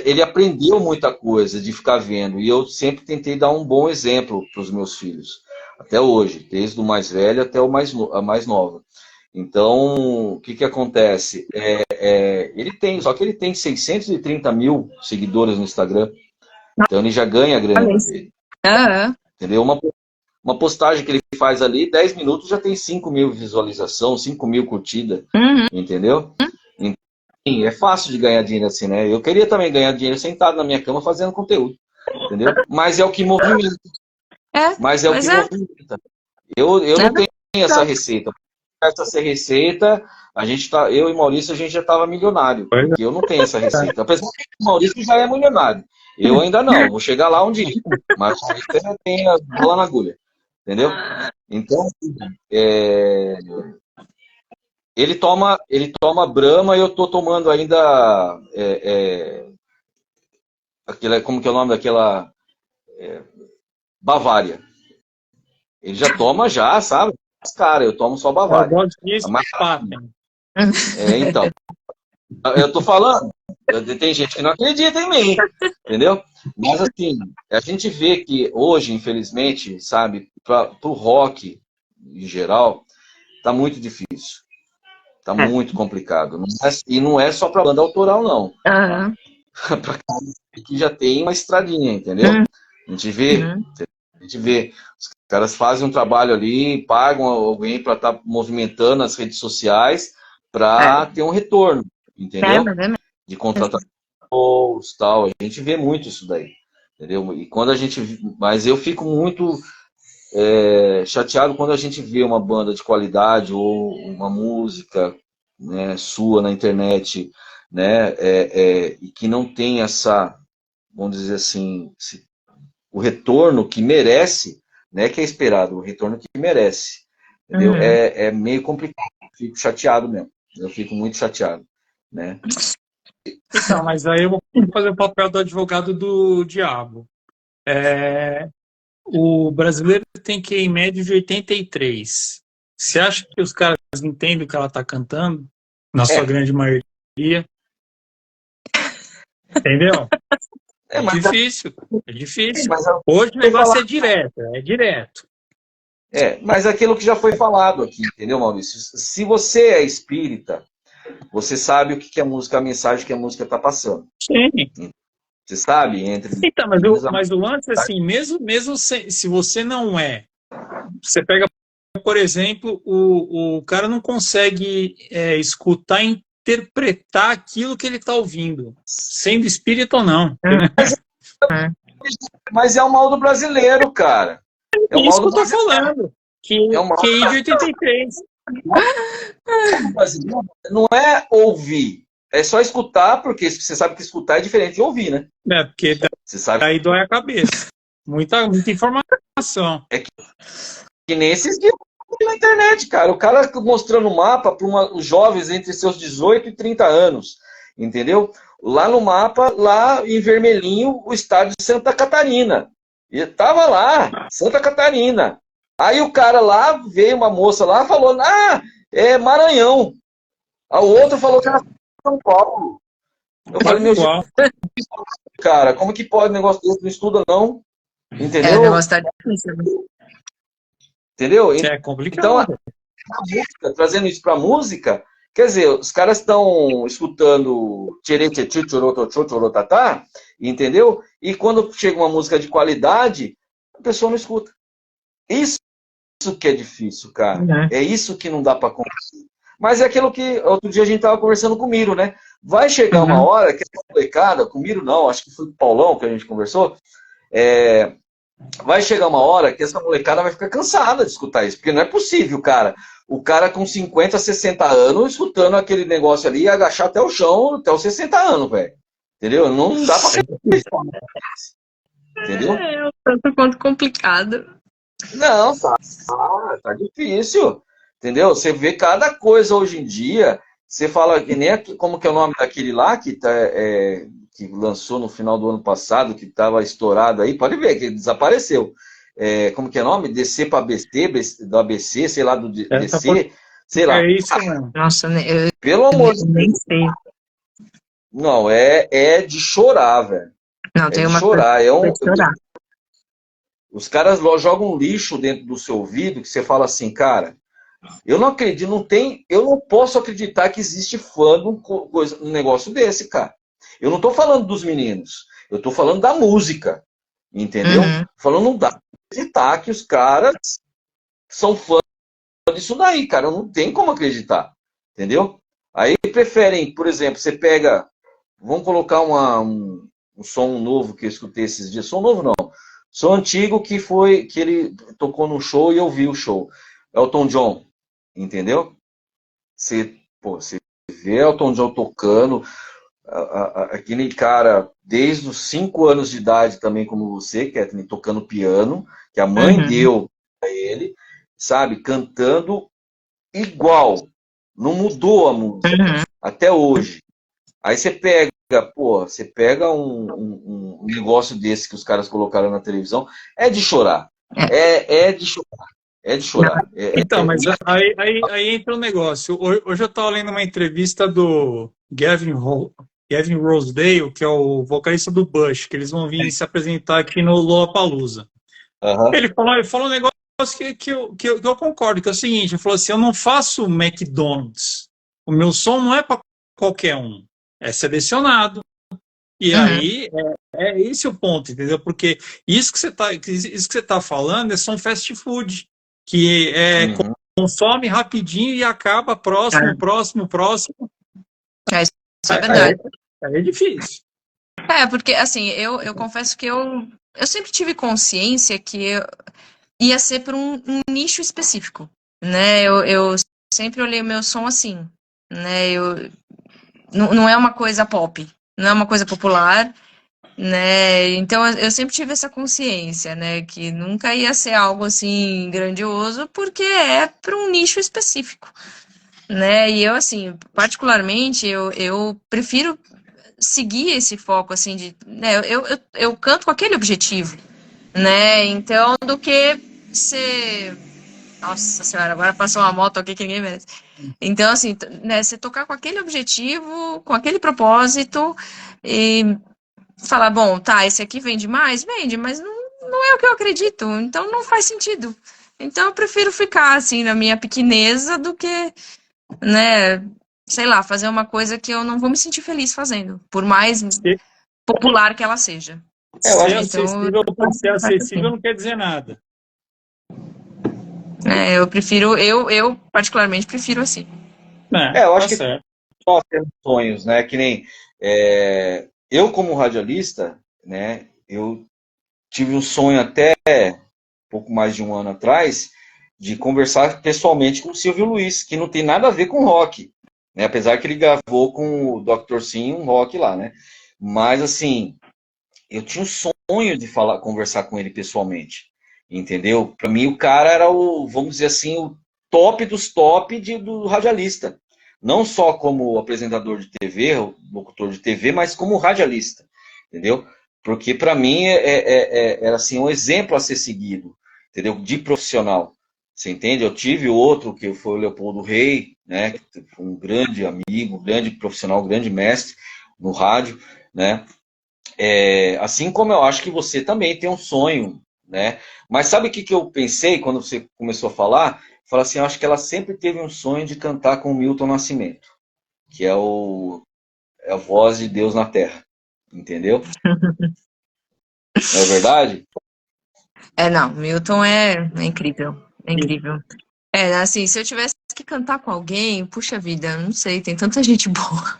ele aprendeu muita coisa de ficar vendo, e eu sempre tentei dar um bom exemplo para os meus filhos, até hoje, desde o mais velho até a mais nova. Então, o que que acontece? Só que ele tem 630 mil seguidores no Instagram, então ele já ganha a Olha grana isso. dele, Aham. entendeu? Uma postagem que ele faz ali, 10 minutos já tem 5 mil visualizações, 5 mil curtidas, Uhum. entendeu? Sim, é fácil de ganhar dinheiro assim, né? Eu queria também ganhar dinheiro sentado na minha cama fazendo conteúdo, entendeu? Mas é o que movimenta. É, Mas é o pois que é. movimenta. Eu É não tenho essa verdade. receita. Essa receita, eu e Maurício, a gente já estava milionário, Pois porque eu não tenho essa receita. Apesar que o Maurício já é milionário. Eu ainda não, vou chegar lá um dia. Mas o Maurício ainda tem as bolas na agulha, entendeu? Então, é, ele toma Brahma e eu tô tomando ainda como que é o nome daquela Bavária. Ele já toma já, sabe? Mas, cara, eu tomo só é o Bavária. bom dia A de mais- Spaten. então, eu tô falando, tem gente que não acredita em mim, entendeu? Mas assim, a gente vê que hoje, infelizmente, sabe, para o rock em geral, tá muito difícil, tá É. muito complicado. E não é só para banda autoral, não. Aham. Para que já tem uma estradinha, entendeu? A gente vê, Uhum. a gente vê. Os caras fazem um trabalho ali, pagam alguém para estar movimentando as redes sociais É. para ter um retorno, É, entendeu? mas é De contratar mesmo. posts, tal. A gente vê muito isso daí, entendeu? E quando a gente, mas eu fico muito chateado quando a gente vê uma banda de qualidade ou uma música, né, sua na internet né? E que não tem essa, vamos dizer assim, o retorno que merece, né? Que é esperado, o retorno que merece, entendeu? Uhum. É meio complicado, eu fico chateado mesmo, eu fico muito chateado, né? Então, mas aí eu vou fazer o papel do advogado do diabo. É, o brasileiro tem que ir em média de 83. Você acha que os caras entendem o que ela está cantando? Na sua É, grande maioria? Entendeu? é, É mas, difícil. É difícil. mas é o que Hoje o foi negócio falado. é direto. É direto. Mas aquilo que já foi falado aqui, entendeu, Maurício? Se você é espírita, você sabe o que é a música, a mensagem que a música está passando. Sim. Você sabe, entre Então, linhas, a mas o lance é assim, mesmo se você não é, você pega, por exemplo, o cara não consegue escutar e interpretar aquilo que ele está ouvindo, sendo espírito ou não. Uhum. mas é o mal do brasileiro, cara. É o É mal isso que do eu estou brasileiro. falando. É o mal QI de 83. do brasileiro. Não é ouvir. É só escutar, porque você sabe que escutar é diferente de ouvir, né? Né? Porque Você sabe daí dói a cabeça. Muita informação. que nem esses dias na internet, cara. O cara mostrando o mapa para os jovens entre seus 18 e 30 anos. Entendeu? Lá no mapa, lá em vermelhinho, o estado de Santa Catarina. E tava lá, Santa Catarina. Aí o cara lá, veio uma moça lá, falou, é Maranhão. A outra falou que era São Paulo. Eu falei, Quase meu Jesus, igual. cara, como que pode um negócio desse? Não estuda, não. É, o Entendeu? negócio tá difícil, né? Entendeu? É Então, complicado. música, trazendo isso para música, quer dizer, os caras estão escutando tchê tchê tchorototô chorotatá, entendeu? E quando chega uma música de qualidade, a pessoa não escuta. Isso que é difícil, cara. Uhum. É isso que não dá para conseguir. Mas é aquilo que outro dia a gente tava conversando com o Miro, né? Vai chegar uma Uhum. hora que essa molecada, com o Miro não, acho que foi com o Paulão que a gente conversou, é, vai chegar uma hora que essa molecada vai ficar cansada de escutar isso, porque não é possível, cara. O cara com 50, 60 anos escutando aquele negócio ali e agachar até o chão até os 60 anos, velho. Entendeu? Não dá pra acreditar. Entendeu? É um tanto quanto complicado. Não, tá difícil. Entendeu? Você vê cada coisa hoje em dia. Você fala que nem como que é o nome daquele lá que lançou no final do ano passado, que estava estourado aí, pode ver que desapareceu. Como que é o nome? DC para ABC, do ABC, sei lá, do Essa DC, sei lá. é isso mesmo. Nossa, eu Pelo amor de nem Deus. sei. Não, é de chorar, velho. Não, É tem de uma coisa chorar. de chorar. Os caras jogam um lixo dentro do seu ouvido que você fala assim, cara, eu não acredito, eu não posso acreditar que existe fã de um negócio desse, cara. Eu não tô falando dos meninos, eu tô falando da música, entendeu? Uhum. Falando, não dá pra acreditar que os caras são fãs disso daí, cara. Não tem como acreditar, entendeu? Aí preferem, por exemplo, você pega, vamos colocar um som novo que eu escutei esses dias, som novo não, som antigo que ele tocou no show e eu vi o show. Elton John, entendeu? Você vê Elton John tocando, aquele cara, desde os 5 anos de idade também, como você, Kathleen, tocando piano, que a mãe Uhum. deu a ele, sabe, cantando igual. Não mudou a música, Uhum. até hoje. Aí você pega um negócio desse que os caras colocaram na televisão, é de chorar. É. É de chorar. É de Não. chorar. Então, mas aí entra o negócio. Hoje eu estava lendo uma entrevista do Gavin Rosedale, que é o vocalista do Bush, que eles vão vir se apresentar aqui no Lollapalooza. Aham. Ele falou um negócio que eu concordo, que é o seguinte, ele falou assim, eu não faço McDonald's. O meu som não é para qualquer um. É selecionado. E Uhum. aí é esse o ponto, entendeu? Porque isso que você tá falando é só um fast food, que Uhum. consome rapidinho e acaba próximo. É, isso é Aí verdade. é difícil. É, porque assim, eu confesso que eu sempre tive consciência que ia ser por um nicho específico, né? Eu sempre olhei o meu som assim, né? não é uma coisa pop, não é uma coisa popular, né? Então eu sempre tive essa consciência, né? Que nunca ia ser algo assim grandioso, porque é para um nicho específico, né? E eu, assim, particularmente, eu prefiro seguir esse foco, assim, de, né? Eu canto com aquele objetivo, né? Então, do que ser. Nossa senhora, agora passou uma moto aqui que ninguém merece. Então, assim, né, você tocar com aquele objetivo, com aquele propósito, e falar, bom, tá, esse aqui vende mais? Vende, mas não é o que eu acredito, então não faz sentido. Então eu prefiro ficar, assim, na minha pequeneza do que, né, sei lá, fazer uma coisa que eu não vou me sentir feliz fazendo, por mais Ser, popular que ela seja. Eu ser acho Né? que Então, acessível por ser eu faço acessível assim. não quer dizer nada. Eu prefiro, eu particularmente prefiro assim. eu Tá acho que certo. nós temos sonhos, né? Que nem eu como radialista, né? Eu tive um sonho até pouco mais de um ano atrás de conversar pessoalmente com o Silvio Luiz, que não tem nada a ver com rock, né? Apesar que ele gravou com o Dr. Sim um rock lá, né? Mas assim, eu tinha um sonho de falar, conversar com ele pessoalmente, entendeu? Para mim o cara era o, vamos dizer assim, o top dos top do radialista. Não só como apresentador de TV, locutor de TV, mas como radialista, entendeu? Porque para mim era assim um exemplo a ser seguido, entendeu? De profissional. Você entende? Eu tive outro que foi o Leopoldo Rei, né? Que foi um grande amigo, grande profissional, grande mestre no rádio, né? Assim como eu acho que você também tem um sonho, né? Mas sabe o que, que eu pensei quando você começou a falar? Falei assim, eu acho que ela sempre teve um sonho de cantar com o Milton Nascimento, que é a voz de Deus na Terra, entendeu? Não é verdade? Não, Milton é incrível, é E, incrível. Assim, se eu tivesse que cantar com alguém, puxa vida, não sei, tem tanta gente boa.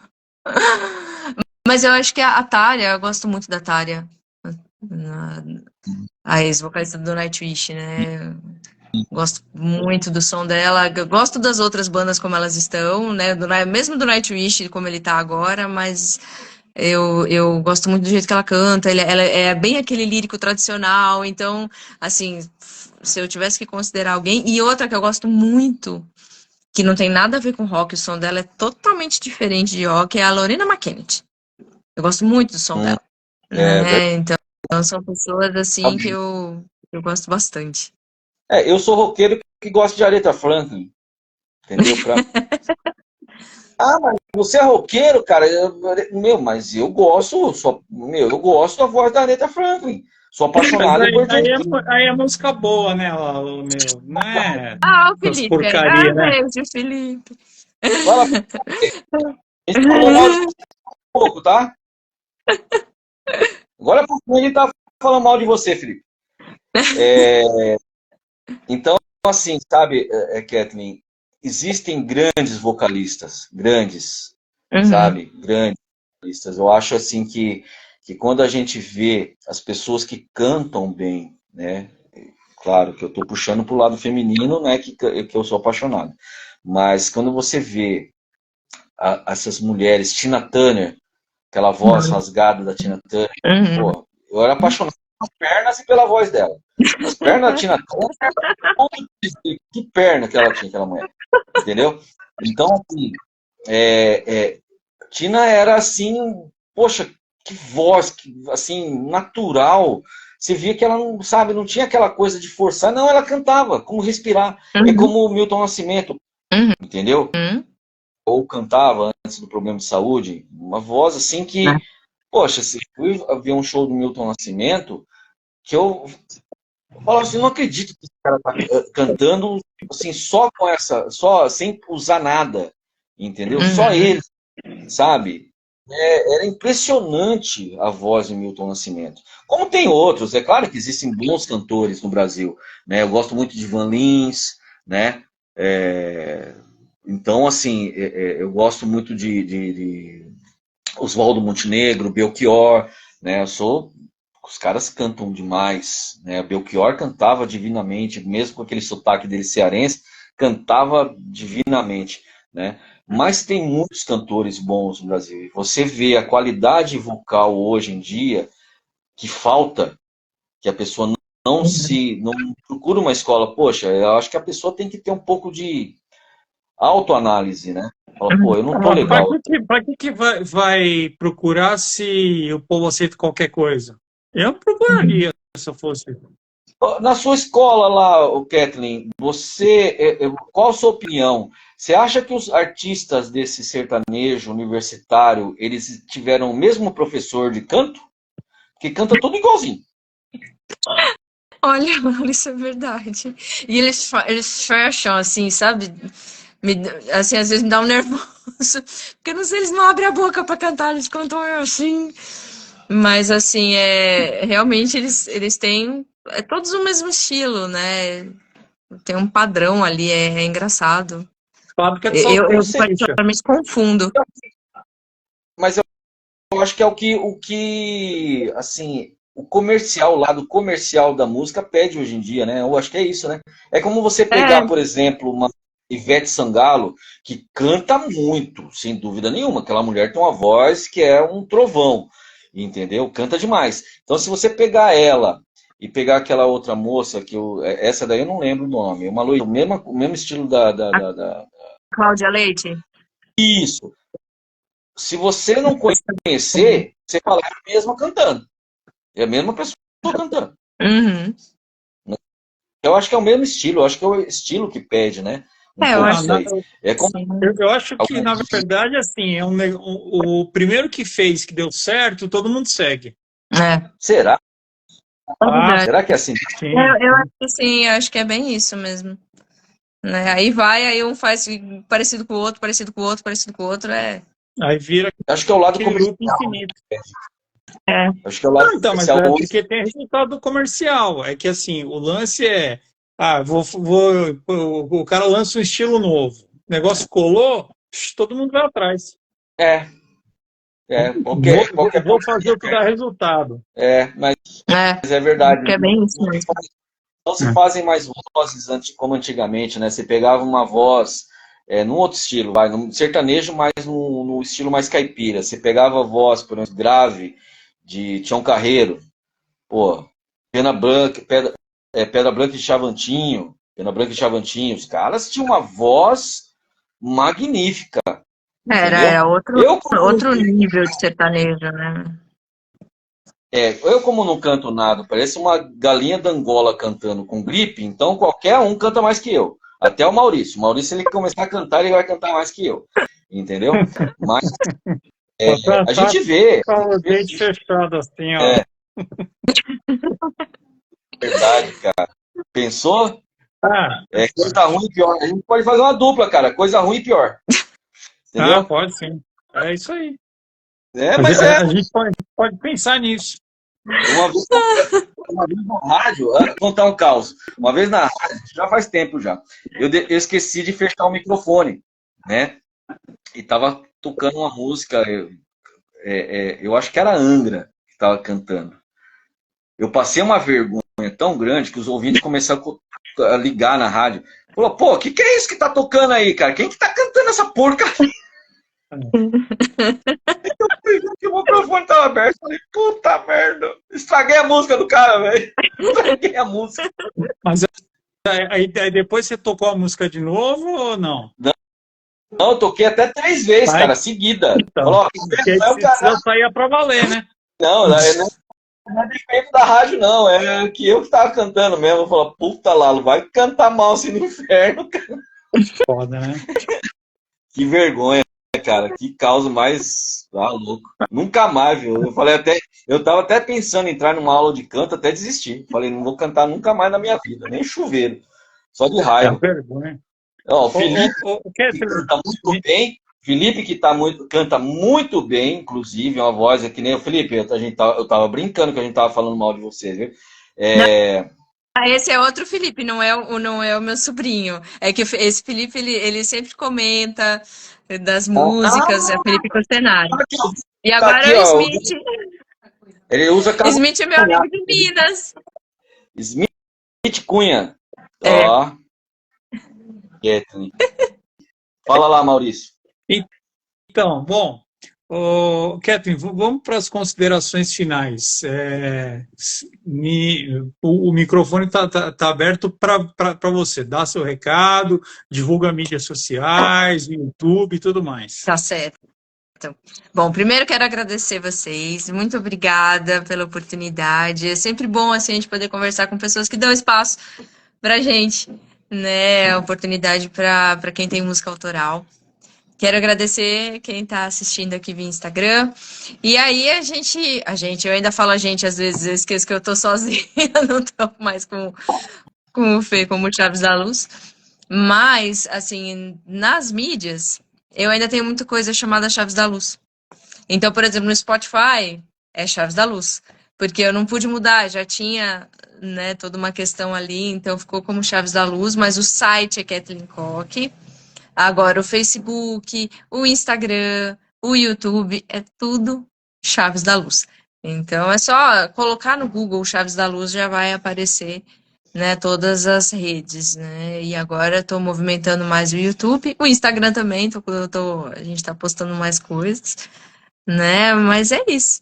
Mas eu acho que a Tária, eu gosto muito da Tária, a ex-vocalista do Nightwish, né? Gosto muito do som dela, eu gosto das outras bandas como elas estão, né? Mesmo do Nightwish, como ele tá agora, mas eu gosto muito do jeito que ela canta, ela é bem aquele lírico tradicional, então, assim, se eu tivesse que considerar alguém. E outra que eu gosto muito, que não tem nada a ver com rock, o som dela é totalmente diferente de rock, é a Lorena McKennitt. Eu gosto muito do som Hum, dela, é né? Então, são pessoas assim que verdade. eu gosto bastante. Eu sou roqueiro que gosta de Aretha Franklin, entendeu? Ah, mas você é roqueiro, cara? Meu, mas eu gosto, eu gosto da voz da Aretha Franklin. Sou mas apaixonado por George. aí é música boa, né, Lalo, meu? Não é Ah, o essas Felipe aí. Ah, porcaria, né? beijo, Felipe. Fala, a gente falou mal de você um pouco, tá? Agora por pouquinho a gente tá falando mal de você, Felipe. Então, assim, sabe, Kathleen, existem grandes vocalistas, grandes, Uhum. sabe, grandes vocalistas. Eu acho assim que quando a gente vê as pessoas que cantam bem, né? Claro que eu estou puxando para o lado feminino, né? Que eu sou apaixonado. Mas quando você vê essas mulheres, Tina Turner, aquela voz rasgada da Tina Turner, Uhum. pô, eu era apaixonado pelas pernas e pela voz dela. As pernas da Tina Turner, que perna que ela tinha, aquela mulher. Entendeu? Então, assim, é, é, Tina era assim, poxa, que voz, assim, natural. Você via que ela não, sabe, não tinha aquela coisa de forçar, não, ela cantava, como respirar. É Uhum. como o Milton Nascimento, entendeu? Uhum. Ou cantava antes do problema de saúde, uma voz assim Né? que, poxa, se fui ver um show do Milton Nascimento, que eu falava assim, não acredito que esse cara tá cantando assim, só com essa, só sem usar nada, entendeu? Só Uhum. ele, sabe? Era impressionante a voz de Milton Nascimento. Como tem outros, é claro que existem bons cantores no Brasil, né? Eu gosto muito de Van Lins, né? É, então, assim, eu gosto muito de Oswaldo Montenegro, Belchior, né? Os caras cantam demais, né? Belchior cantava divinamente, mesmo com aquele sotaque dele cearense, cantava divinamente, né? Mas tem muitos cantores bons no Brasil. E você vê a qualidade vocal hoje em dia que falta, que a pessoa não procura uma escola. Poxa, eu acho que a pessoa tem que ter um pouco de autoanálise, né? Fala, pô, eu não tô Para legal. que vai procurar se o povo aceita qualquer coisa? Eu procuraria se eu fosse. Na sua escola lá, o Kathleen, qual a sua opinião? Você acha que os artistas desse sertanejo universitário, eles tiveram o mesmo professor de canto? Porque canta tudo igualzinho. Olha, isso é verdade. E eles fecham, assim, sabe? Assim, às vezes me dá um nervoso. Porque eu não sei, eles não abrem a boca pra cantar, eles cantam assim. Mas, assim, realmente eles têm todos o mesmo estilo, né? Tem um padrão ali, é engraçado. Fábrica de Eu salsicha. particularmente confundo. Mas eu acho que é assim, o comercial, o lado comercial da música pede hoje em dia, né? Eu acho que é isso, né? É como você É, pegar, por exemplo, uma Ivete Sangalo, que canta muito, sem dúvida nenhuma. Aquela mulher tem uma voz que é um trovão, entendeu? Canta demais. Então, se você pegar ela e pegar aquela outra moça, essa daí eu não lembro o nome, uma loira, o mesmo estilo a Cláudia Leite. Isso. Se você não conhecer, você fala, é a mesma cantando. É a mesma pessoa cantando. Uhum. Eu acho que é o mesmo estilo, eu acho que é o estilo que pede, né? Um Eu pouco Ah, acho isso na- aí. É como que sim. eu acho que, na alguns. verdade, assim, o primeiro que fez que deu certo, todo mundo segue. É, Será? é Ah, verdade. Será que é assim? sim. Eu acho que sim, eu acho que é bem isso mesmo. Né? Aí um faz parecido com o outro, parecido com o outro, parecido com o outro, Aí vira Acho que é o lado aquele loop comercial. infinito. é, Acho que é o lado Não, então, mas comercial é hoje. porque tem resultado comercial. É que assim, o lance é. O cara lança um estilo novo. O negócio colou, todo mundo vai atrás. É, qualquer Vou fazer o que dá resultado. mas é acho verdade. que é bem isso mesmo. Não se fazem mais vozes como antigamente, né? Você pegava uma voz num outro estilo, num sertanejo, mas no estilo mais caipira. Você pegava a voz, por exemplo, grave de Tião Carreiro, pô, Pena Branca, Pedra Branca de Chavantinho, Pena Branca de Chavantinho. Os caras tinham uma voz magnífica, entendeu? Era Eu como, não, outro nível de sertanejo, né? eu como não canto nada, parece uma galinha da Angola cantando com gripe, então qualquer um canta mais que eu. Até o Maurício. O Maurício, se ele começar a cantar, ele vai cantar mais que eu. Entendeu? Mas Tá, a tá, gente vê, tá o dente fechado assim, ó. é verdade, cara. Pensou? Ah, É coisa ruim e pior. A gente pode fazer uma dupla, cara. Coisa ruim e pior. Entendeu? pode sim. É isso aí. Mas A gente pode pensar nisso. uma vez, uma vez na rádio, vou contar um caos. Uma vez na rádio, já faz tempo já, eu esqueci de fechar o microfone, né? E tava tocando uma música, eu acho que era Angra que tava cantando. Eu passei uma vergonha tão grande que os ouvintes começaram a ligar na rádio. Falou, pô, o que é isso que tá tocando aí, cara? Quem que tá cantando essa porcaria? Que o microfone tava aberto. Falei, puta merda. Estraguei a música do cara, velho. Estraguei a música. Mas aí depois você tocou a música de novo ou não? Não, eu toquei até 3 vezes, Vai, cara, seguida. então. Falou, ó, Porque aí não é o você cara. precisa sair pra valer, né? Não, não é defeito da rádio, não. É que eu que tava cantando mesmo. Falou, puta Lalo, vai cantar mal assim no inferno, cara. Foda, né? Que vergonha, cara. Que causa mais. Ah, louco. Nunca mais, viu? Eu tava até pensando em entrar numa aula de canto, até desisti. Falei, não vou cantar nunca mais na minha vida, nem chuveiro. Só de É uma raiva. vergonha. Ó, o Felipe que Kathleen, canta muito bem. Felipe que canta muito bem, inclusive, é uma voz que nem o Felipe. Eu tava brincando que a gente tava falando mal de você, viu? É, Esse é outro Felipe, não é o meu sobrinho. É que esse Felipe, ele sempre comenta das músicas, é Felipe Costenaro. aqui, ó, E tá agora aqui, é o ó. Smith. Ele usa Smith é meu amigo de Minas. Smith Cunha. É, Ó, Kathleen. Fala lá, Maurício. Então, bom, Kathleen, vamos para as considerações finais. O microfone está aberto para você. Dá seu recado, divulga mídias sociais, YouTube e tudo mais. Tá certo. Bom, primeiro quero agradecer vocês. Muito obrigada pela oportunidade. É sempre bom assim, a gente poder conversar com pessoas que dão espaço para a gente, né? Oportunidade para quem tem música autoral. Quero agradecer quem está assistindo aqui via Instagram. E aí eu ainda falo a gente, às vezes eu esqueço que eu tô sozinha, não tô mais com o Fê, como o Chaves da Luz. Mas, assim, nas mídias, eu ainda tenho muita coisa chamada Chaves da Luz. Então, por exemplo, no Spotify, é Chaves da Luz. Porque eu não pude mudar, já tinha, né, toda uma questão ali, então ficou como Chaves da Luz, mas o site é Kathleen Koch. Agora, o Facebook, o Instagram, o YouTube, é tudo Chaves da Luz. Então, é só colocar no Google Chaves da Luz, já vai aparecer, né, todas as redes, né? E agora estou movimentando mais o YouTube, o Instagram também, a gente está postando mais coisas, né? Mas é isso.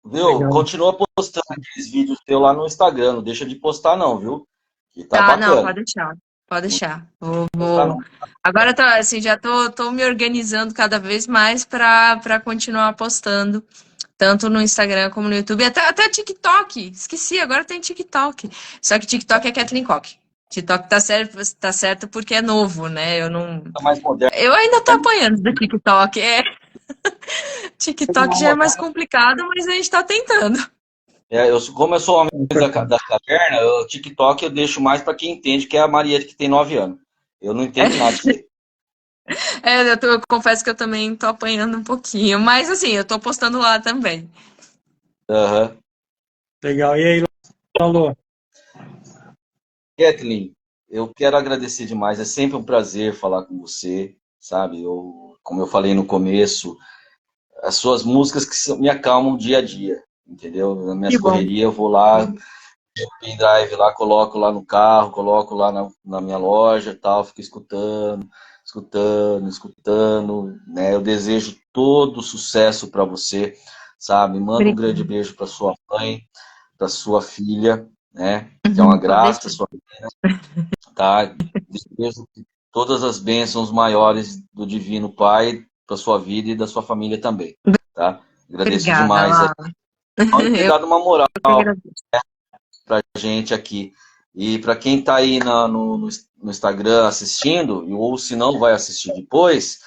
Viu? Legal. Continua postando aqueles vídeos teus lá no Instagram. Não deixa de postar, não, viu? Que tá Tá, não, bacana. pode deixar. Pode Não deixar. postar, não. Agora assim, já tô me organizando cada vez mais para continuar postando, tanto no Instagram como no YouTube, até TikTok. Esqueci, agora tem TikTok. Só que TikTok é Kathleen Koch. TikTok tá certo porque é novo, né? Tá mais moderno. Eu ainda tô apanhando do TikTok. TikTok já é mais complicado, mas a gente tá tentando. Como eu sou homem da caverna, o TikTok eu deixo mais pra quem entende, que é a Marieta que tem 9 anos. Eu não entendo nada disso aí. Eu confesso que eu também tô apanhando um pouquinho, mas assim, eu tô postando lá também. Aham. Legal. E aí, Lalo? Kathleen, eu quero agradecer demais. É sempre um prazer falar com você, sabe? Como eu falei no começo, as suas músicas me acalmam dia a dia, entendeu? Nas minhas Que bom. correrias, eu vou lá, pendrive lá, coloco lá no carro, coloco lá na minha loja e tal, fico escutando, escutando, escutando, né? Eu desejo todo sucesso para você, sabe? Manda um grande Obrigada. beijo para sua mãe, para sua filha, né? Que é uma Pode graça, deixar. sua tá? Desejo todas as bênçãos maiores do Divino Pai para sua vida e da sua família também, tá? Agradeço Obrigada, demais aí. Lala. Pode ter Eu dado uma moral que agradeço. pra gente aqui. E para quem tá aí no Instagram assistindo, ou se não vai assistir depois,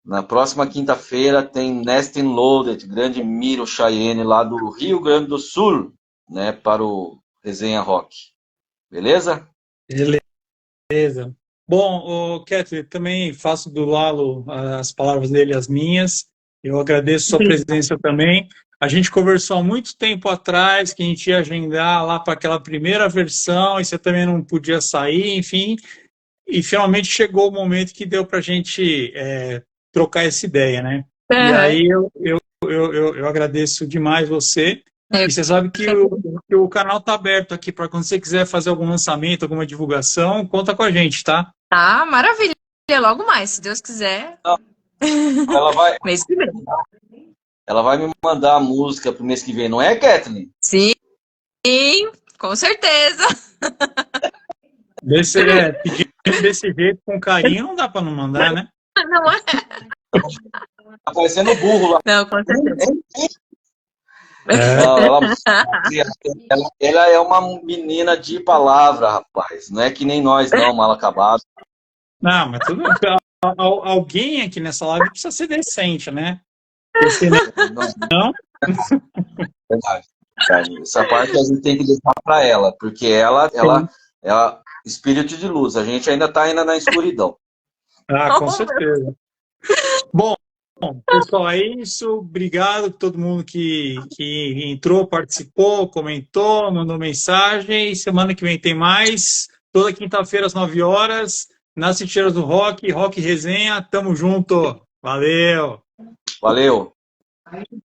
na próxima quinta-feira tem Nestin Loaded, grande Miro Cheyenne lá do Rio Grande do Sul, né, para o Resenha Rock. Beleza? Beleza. Bom, Kathleen, também faço do Lalo as palavras dele as minhas. Eu agradeço sua Obrigada. presença também. A gente conversou há muito tempo atrás que a gente ia agendar lá para aquela primeira versão e você também não podia sair, enfim. E finalmente chegou o momento que deu para a gente trocar essa ideia, né? E Aham. aí eu agradeço demais você. Eu E você sabe que que o canal está aberto aqui para quando você quiser fazer algum lançamento, alguma divulgação, conta com a gente, tá? Tá, maravilha. Logo mais, se Deus quiser. Ela vai, Mês que vem. ela vai me mandar a música pro mês que vem, não é, Kathleen? Sim, com certeza. Pedindo desse jeito, com carinho, não dá para não mandar, né? Não é? Tá parecendo burro lá. Não, com certeza. Não, ela é uma menina de palavra, rapaz. Não é que nem nós, não, mal acabado. Não, mas tudo bem. Alguém aqui nessa live precisa ser decente, né? Porque não, Verdade, verdade. Essa parte a gente tem que deixar para ela, porque ela espírito de luz. A gente ainda está ainda na escuridão. com certeza. Bom, pessoal, é isso. Obrigado a todo mundo que entrou, participou, comentou, mandou mensagem. Semana que vem tem mais. Toda quinta-feira às 9 horas, nas Trincheiras do Rock, Rock Resenha. Tamo junto. Valeu! Valeu!